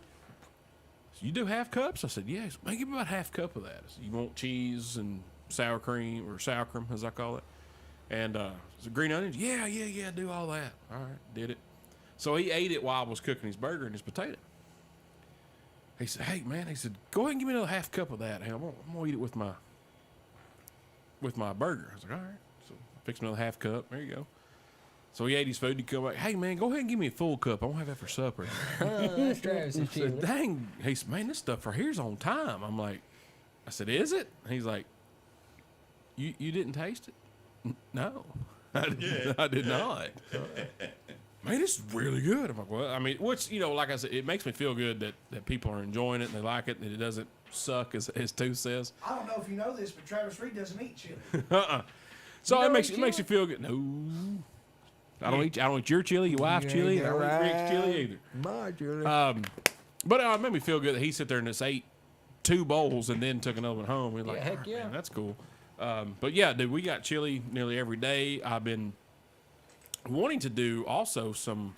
"You do half cups?" I said, "Yes." "Man, give me about half cup of that." I said, "You want cheese and sour cream, or sour cream, as I call it. And so green onions?" Yeah, do all that. All right, did it. So he ate it while I was cooking his burger and his potato. He said, "Hey, man," he said, "go ahead and give me another half cup of that. Hey, I'm gonna eat it with my burger." I was like, "All right." So I fixed another half cup. There you go. So he ate his food. He come back, "Hey, man, go ahead and give me a full cup. I won't have that for supper." That's Travis's I said, chili. "Dang." He said, "Man, this stuff right here's on time." I'm like, I said, "Is it?" He's like, You didn't taste it?" "No, I did not." "Man, it's really good." I'm like, "Well, I mean, which, like I said, it makes me feel good that people are enjoying it and they like it and it doesn't suck, as Tooth says. I don't know if you know this, but Travis Reed doesn't eat chili. So You it don't makes eat you feel good. No, I don't eat your chili, your wife's chili. I don't eat Rick's chili either. My chili. But it made me feel good that he sat there and just ate 2 bowls and then took another one home. We're like, Yeah, heck "Oh, yeah." man, that's cool." But yeah, dude, we got chili nearly every day. I've been wanting to do also some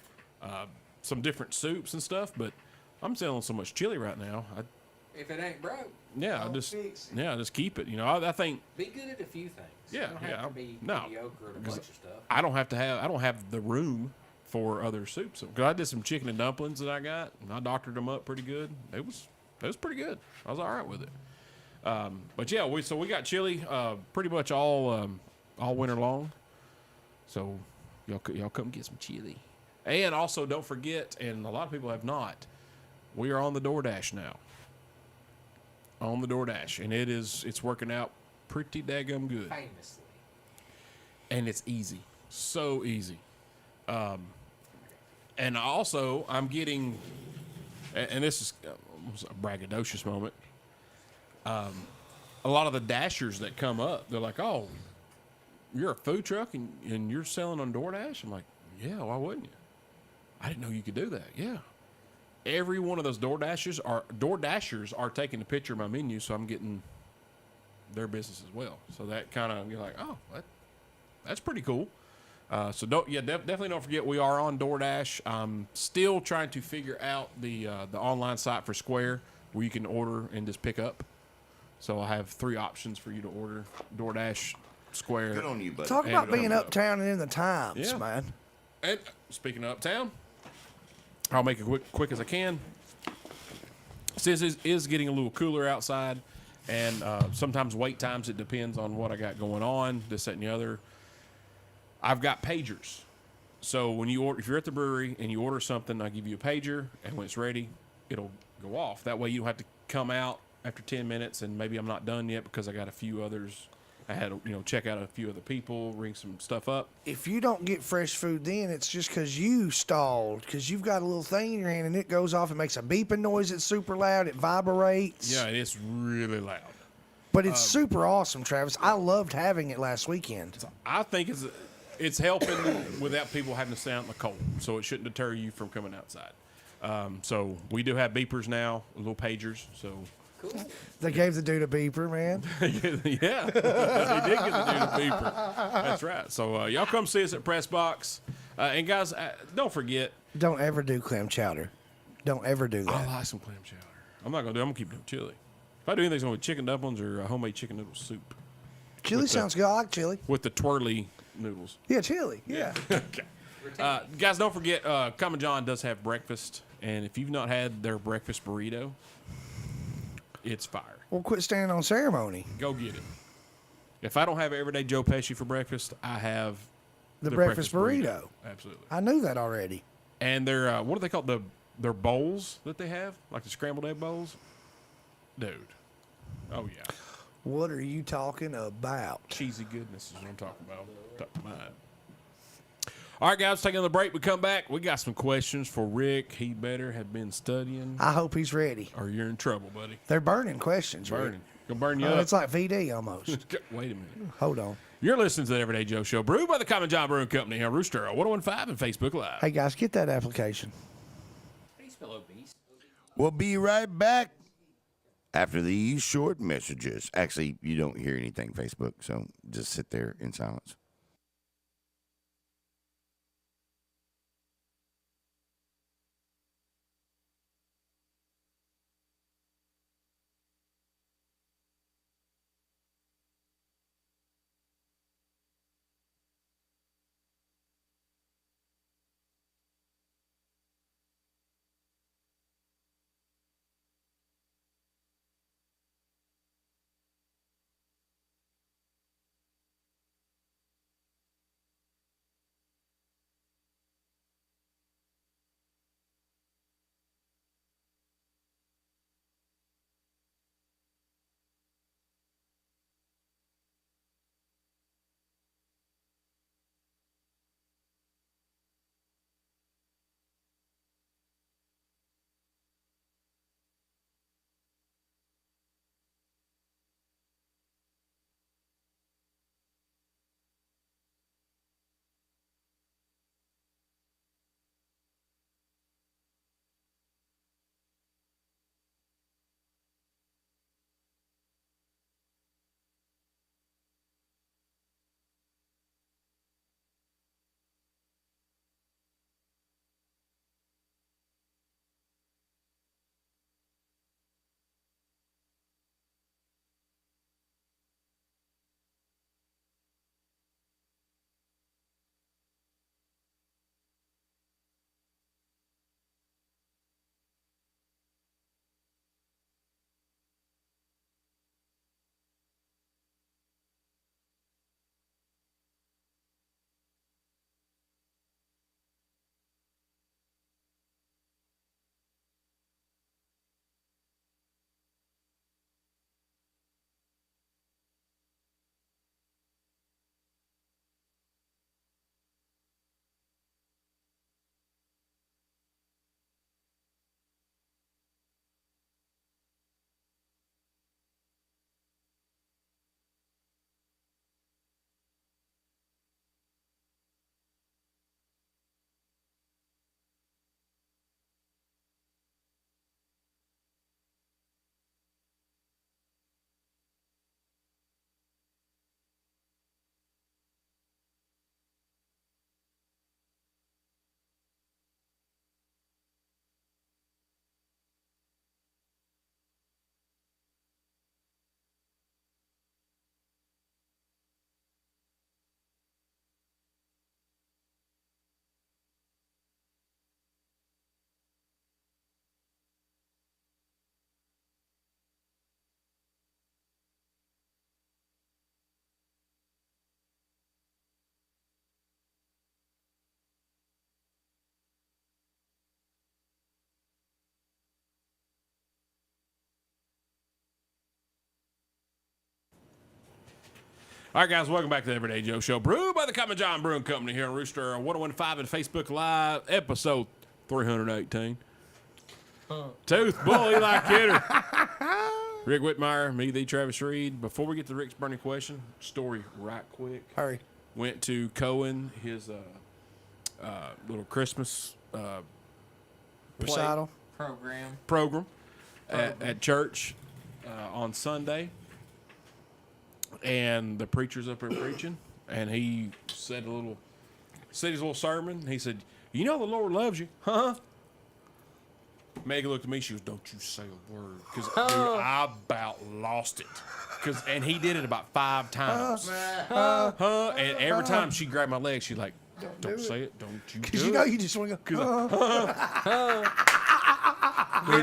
different soups and stuff, but I'm selling so much chili right now. If it ain't broke, I Don't just fix it. just keep it. I think be good at a few things. Yeah, you don't have yeah, to be no, mediocre at a 'cause bunch of stuff. I don't have the room for other soups. Because I did some chicken and dumplings that I got, and I doctored them up pretty good. It was pretty good. I was all right with it. But yeah, we got chili pretty much all winter long. So y'all come get some chili. And also don't forget, and a lot of people have not, we are on the DoorDash now. On the DoorDash, and it's working out pretty daggum good. Famously. And it's easy, so easy. And also I'm getting, and this is a braggadocious moment. A lot of the dashers that come up, they're like, "Oh, you're a food truck and you're selling on DoorDash?" I'm like, "Yeah, why wouldn't you? I didn't know you could do that." Yeah. Every one of those DoorDashers are taking a picture of my menu, so I'm getting their business as well. So that kind of, you're like, "Oh, that's pretty cool." So definitely don't forget we are on DoorDash. I'm still trying to figure out the online site for Square where you can order and just pick up. So I have 3 options for you to order: DoorDash, Square. Good on you, buddy. Talk about And being up. uptown and in the times, Yeah. man. And speaking of uptown, I'll make it quick as I can. Since it is getting a little cooler outside, and sometimes wait times, it depends on what I got going on, this, that, and the other. I've got pagers. So when if you're at the brewery and you order something, I give you a pager, and when it's ready, it'll go off. That way you don't have to come out after 10 minutes and maybe I'm not done yet because I got a few others. I had to, check out a few other people, ring some stuff up. If you don't get fresh food then, it's just because you stalled, because you've got a little thing in your hand and it goes off and makes a beeping noise. It's super loud. It vibrates. Yeah, and it's really loud. But it's super awesome, Travis. I loved having it last weekend. I think it's helping without people having to stay out in the cold, so it shouldn't deter you from coming outside. So we do have beepers now, little pagers. So Cool. They gave the dude a beeper, man. yeah, they did get the dude a beeper. That's right. So y'all come see us at Press Box, and guys, don't forget. Don't ever do clam chowder. Don't ever do I that. like some clam chowder. I'm not gonna do. I'm gonna keep doing chili. If I do anything, it's gonna be chicken dumplings or homemade chicken noodle soup Chili sounds good. I like chili. with the twirly noodles. Yeah, chili. Yeah. Okay. Guys, don't forget, Common John does have breakfast And if you've not had their breakfast burrito, it's fire. Well, quit standing on ceremony. Go get it. If I don't have everyday Joe Pesci for breakfast, I have The breakfast burrito. Absolutely. I knew that already. And their what do they call their bowls that they have, like the scrambled egg bowls? Dude. Oh yeah. What are you talking about? Cheesy goodness is what I'm talking about. Top of mind. All right, guys, take another break. We come back. We got some questions for Rick. He better have been studying, I hope he's ready. or you're in trouble, buddy. They're burning questions. Rick. Burning. Gonna burn you up. It's like VD almost. Wait a minute. Hold on. You're listening to the Everyday Joe Show, brewed by the Common John Brewing Company here on Rooster 1015 and Facebook Live. Hey, guys, get that application. How do you spell obese? We'll be right back after these short messages. Actually, you don't hear anything, Facebook, so just sit there in silence. All right, guys, welcome back to the Everyday Joe Show, brewed by the Common John Brewing Company here on Rooster 1015 and Facebook Live, episode 318. Tooth Bull, Eli Kidder. Rick Whitmire, me, the Travis Reed. Before we get to Rick's burning question, story right quick. Hurry. Went to Cohen, his little Christmas Recital. program at church on Sunday. And the preacher's up there preaching, and he said his little sermon. He said, "You know the Lord loves you, huh?" Megan looked at me. She goes, "Don't you say a word," because I about lost it. And he did it about 5 times. And every time she grabbed my leg, she's like, Don't do say it. Don't you Because do you know it. you just want to go. You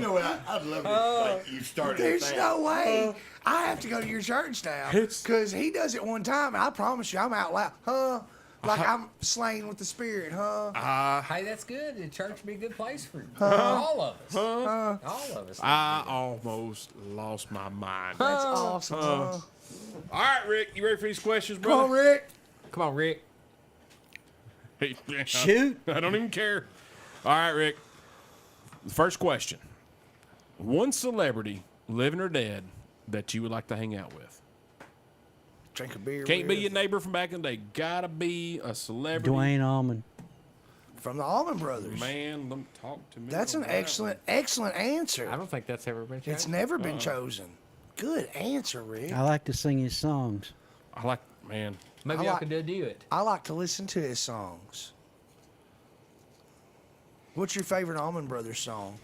know what? I'd love it. Like you started. There's no way. I have to go to your church now. It's- Because he does it one time, and I promise you, I'm out loud. Like I'm slain with the Spirit, Hey, that's good. The church would be a good place for all of us. All of us. I almost lost my mind. All That's awesome, right, Rick, you ready for these questions, Come on, brother? Rick. Come on, Rick. Hey, Shoot. I don't even care. All right, Rick. The first question. One celebrity, living or dead, that you would like to hang out with. Drink a beer. Can't be with. your neighbor from back in the day. Gotta be a celebrity. Dwayne Allman. From the Allman Brothers. Man, let me talk to me. That's an on that excellent answer. I don't think that's ever been changed. It's never been chosen. Good answer, Rick. I like to sing his songs. one. I like, man. Maybe I I like- could do it. I like to listen to his songs. What's your favorite Allman Brothers song?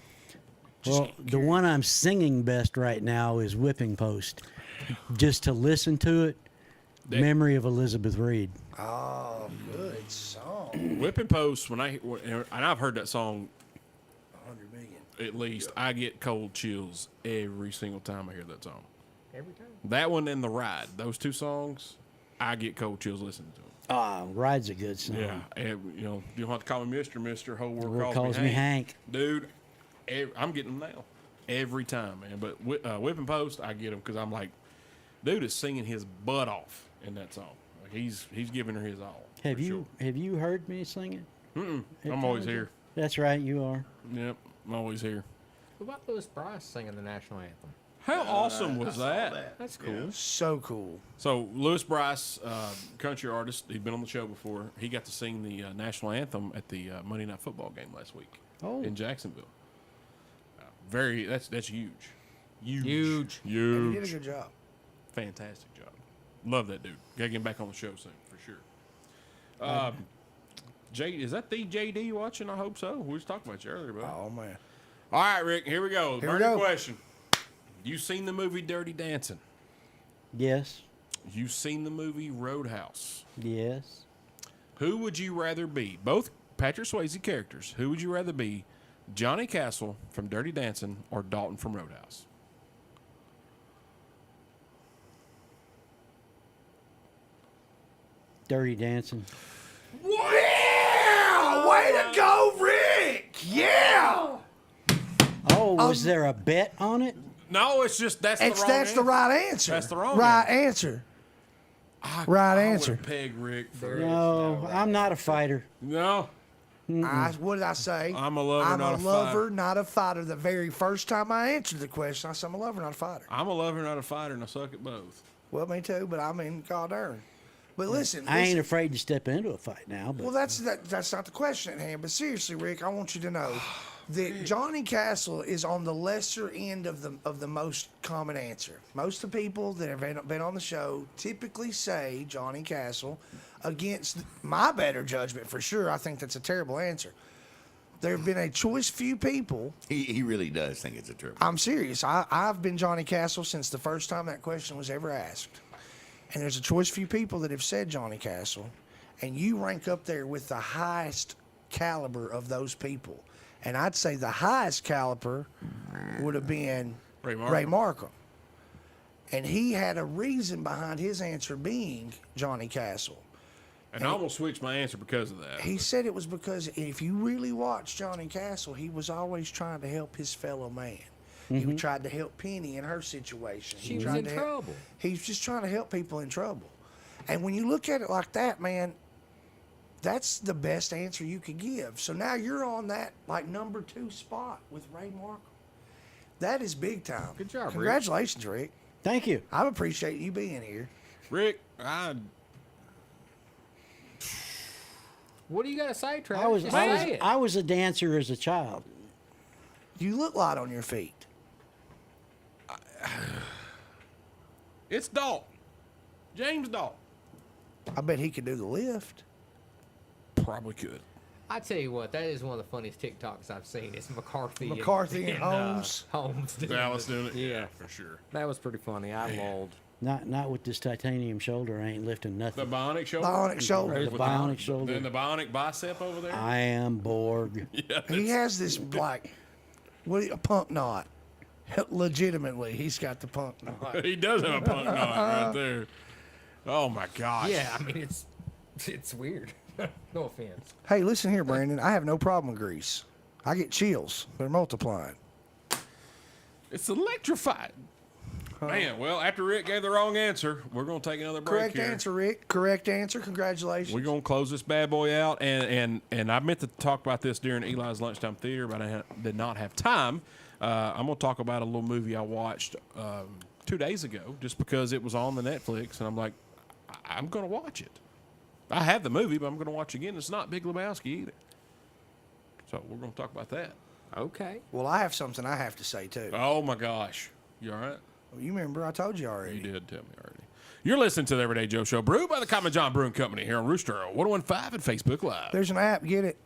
Well, the one I'm singing best right now is Whipping Post. Just to listen to it, Memory of Elizabeth Reed. Oh, good song. Whipping Post, and I've heard that song 100 million. at least, I get cold chills every single time I hear that song. Every time. That one and The Ride, those two songs, I get cold chills listening to them. Ride's a good song. Yeah, and, you know, you don't have to call me Mr. Whole The world world calls me Hank. Hank. Dude, I'm getting them now. Every time, man. But Whipping Post, I get them because I'm like, dude is singing his butt off in that song. Like he's giving her his all. Have for you heard me sing it? Sure. At I'm always times? here. That's right, you are. Yep, I'm always here. What about Louis Bryce singing the national anthem? How awesome was that? That's cool. So cool. So Louis Bryce, country artist, he'd been on the show before. He got to sing the national anthem at the Monday Night Football game last week in Jacksonville. That's huge. Huge. And he did a good job. Fantastic job. Love that dude. Gotta get him back on the show soon for sure. Is that the JD you watching? I hope so. We was talking about you earlier, bud. Oh, man. All right, Rick. Here we go. Here we Burning go. question. You seen the movie Dirty Dancing? Yes. You seen the movie Roadhouse? Yes. Who would you rather be? Both Patrick Swayze characters. Who would you rather be? Johnny Castle from Dirty Dancing or Dalton from Roadhouse? Dirty Dancing. Yeah! Way to go, Rick! Yeah! Oh, was there a bet on it? No, it's just that's the wrong That's the answer. right answer. That's the wrong right answer. Right I answer. would've pegged Rick for No, I'm not a fighter. no. What did I say? I'm a lover, not a lover, not a fighter. The very first time I answered the question, I said I'm a lover, not a fighter. I'm a lover, not a fighter, and I suck at both. Well, me too, but I mean, god darn. But listen, I ain't listen. afraid to step into a fight now. But Well, that's not the question at hand. But seriously, Rick, I want you to know that Johnny Castle is on the lesser end of the most common answer. Most of the people that have been on the show typically say Johnny Castle. Against my better judgment, for sure, I think that's a terrible answer. There have been a choice few people. He really does think it's a terrible. I'm serious. I've been Johnny Castle since the first time that question was ever asked. And there's a choice few people that have said Johnny Castle, and you rank up there with the highest caliber of those people. And I'd say the highest caliber would have been Ray Markham. And he had a reason behind his answer being Johnny Castle. And I almost switched my answer because of that. He said it was because if you really watch Johnny Castle, he was always trying to help his fellow man. He tried to help Penny in her situation. She was in trouble. He's just trying to help people in trouble. And when you look at it like that, man, that's the best answer you could give. So now you're on that like number 2 spot with Ray Markham. That is big time. Good job, Rick. Congratulations, Rick. thank you. I appreciate you being here. Rick, What do you got to say, Travis? I was Just I was say it. I was a dancer as a child. You look light on your feet. it's Dalton. James Dalton. I bet he could do the lift. Probably could. I tell you what, that is one of the funniest TikToks I've seen. It's McCarthy McCarthy and Holmes. Holmes doing Dallas it. doing it. Yeah, for sure. that was pretty funny. I lulled. Not with this titanium shoulder. I ain't lifting The nothing. bionic shoulder. Bionic shoulder. The bionic shoulder. Then the bionic bicep over there. I am Borg. Yeah, He has this like, a pump knot. Legitimately, he's got the pump knot. he does have a punk knot right there. Oh my gosh. Yeah, I mean it's weird. No offense. Hey, listen here, Brandon. I have no problem with grease. I get chills. They're multiplying. It's electrified. Man, well, after Rick gave the wrong answer, we're going to take another break Correct here. answer, Rick. Correct answer. Congratulations. We're going to close this bad boy out. And I meant to talk about this during Eli's Lunchtime Theater, but I did not have time. I'm going to talk about a little movie I watched 2 days ago just because it was on the Netflix. And I'm like, I'm going to watch it. I have the movie, but I'm going to watch it again. It's not Big Lebowski either. So we're going to talk about that. Okay. Well, I have something I have to say, too. Oh, my gosh. You all right? You remember I told you already. You did tell me already. You're listening to the Everyday Joe Show, brewed by the Common John Brewing Company here on Rooster 1015 and Facebook Live. There's an app. Get it.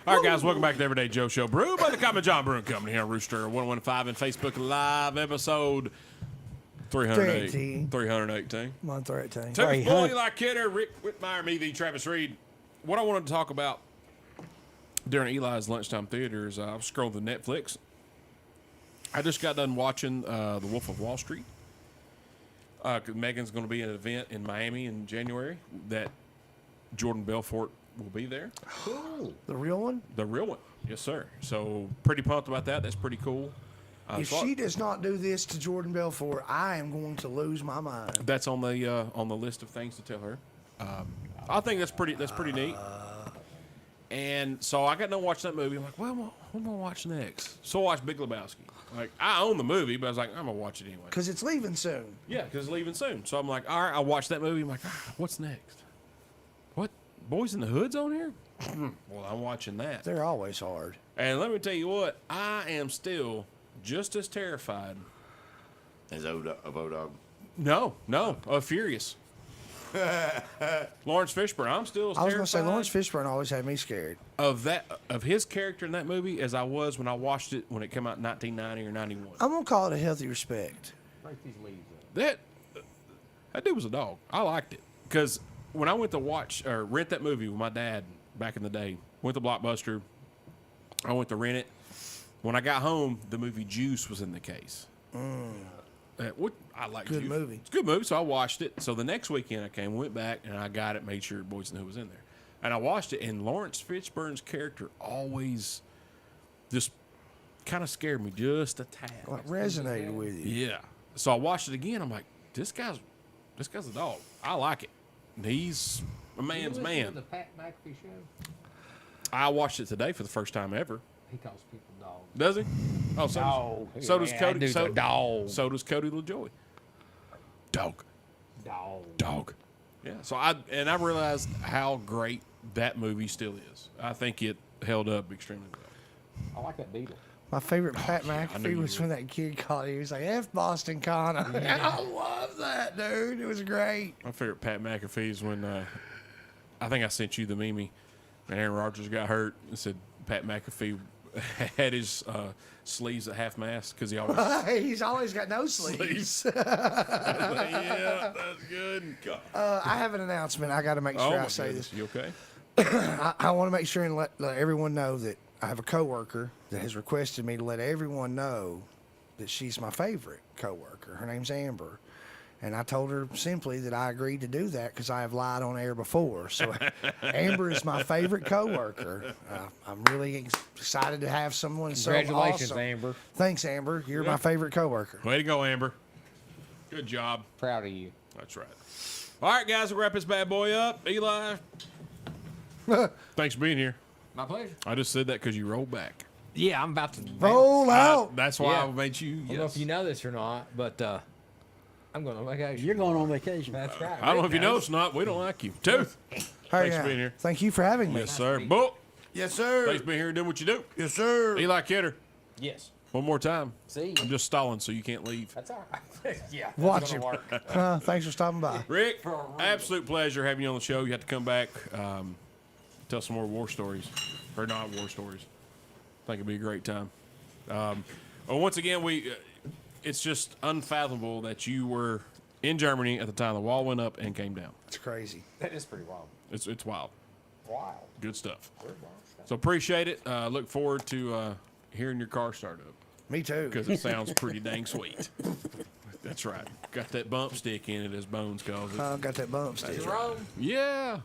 All right, guys, welcome back to the Everyday Joe Show, brewed by the Common John Brewing Company here on Rooster 1015 and Facebook Live, episode 318. 318. Month 13. Timmons Bull, Eli Kidder, Rick Whitmire, me, the Travis Reed. What I wanted to talk about during Eli's lunchtime theaters, I was scrolling the Netflix. I just got done watching The Wolf of Wall Street. 'Cause Megan's going to be at an event in Miami in January that Jordan Belfort will be there. Cool. The real one? The real one. Yes, sir. So pretty pumped about that. That's pretty cool. If so she does not do this to Jordan Belfort, I am going to lose my mind. that's on the list of things to tell her. I think that's pretty neat. And so I got done watching that movie. I'm like, well, what am I gonna watch next? So I watched Big Lebowski. Like, I own the movie, but I was like, I'm gonna watch it anyway. Because it's leaving soon. Yeah, because it's leaving soon. So I'm like, all right, I'll watch that movie. I'm like, what's next? What? Boys in the Hood's on here? Well, I'm watching that. They're always hard. And let me tell you what, I am still just as terrified. As O-Dog. No, Furious. Lawrence Fishburne. I'm still as I was going to say, terrified Lawrence Fishburne always had me scared. of his character in that movie as I was when I watched it when it came out in 1990 or 91. I'm going to call it a healthy respect. Break these leaves up. That dude was a dog. I liked it because when I went to watch or rent that movie with my dad back in the day, went to Blockbuster. I went to rent it. When I got home, the movie Juice was in the case. What I like Good Juice. movie. It's a good movie, so I watched it. So the next weekend I went back, and I got it, made sure Boys in the Hood was in there. And I watched it, and Lawrence Fishburne's character always just kind of scared me just a tad. Like, resonated with you. Yeah. So I watched it again. I'm like, this guy's a dog. I like it. And he's a man's You listen man. to the Pat McAfee show? I watched it today for the first time ever. He calls people dogs. Does he? Oh, so does Yeah, Cody. dude's So, a dog. so does Cody LaJoy. Dog. Dog. Yeah. So I realized how great that movie still is. I think it held up extremely well. I like that Beetle. My favorite Pat yeah, I knew McAfee you was would. when that kid called him. He was like, F Boston Connor. I love that, dude. It was great. My favorite Pat McAfee is when I think I sent you the meme. And Aaron Rodgers got hurt and said Pat McAfee had his sleeves at half mast because he always. He's always got no sleeves. Yeah, that's good. God. I have an announcement. I got to make Oh sure my I say goodness. this. You okay? I want to make sure and let everyone know that I have a coworker that has requested me to let everyone know that she's my favorite coworker. Her name's Amber. And I told her simply that I agreed to do that because I have lied on air before. So Amber is my favorite coworker. I'm really excited to have someone so Congratulations, awesome. Amber. Thanks, Amber. You're my favorite coworker. Way to go, Amber. Good job. Proud of you. That's right. All right, guys, we'll wrap this bad boy up. Eli, thanks for being here. My pleasure. I just said that because you rolled back. Yeah, I'm about to Roll out. That's why Yeah. I made you. I don't know if you know this or not, but I'm going on vacation. You're going on vacation. That's right. I don't know if you Rick know knows. it's not. We don't like you. Tooth. Hey, Thanks for being here. Thank you for having me. Yes, sir. Book. Yes, sir. Thanks for being here and doing what you do. Yes, sir. Eli Kidder. Yes. One more time. See? I'm just stalling so you can't leave. That's all right. Yeah. that's Watch gonna him. work. Thanks for stopping by. Rick, absolute pleasure having you on the show. You have to come back, tell some more war stories, or not war stories. I think it'd be a great time. Well, once again, it's just unfathomable that you were in Germany at the time the wall went up and came down. It's crazy. That is pretty wild. It's wild. Wild. Good stuff. Very wild stuff. So appreciate it. Look forward to hearing your car start up Me too. because it sounds pretty dang sweet. That's right. Got that bump stick in it, as Bones calls it. I got that bump stick. Jerome. Yeah.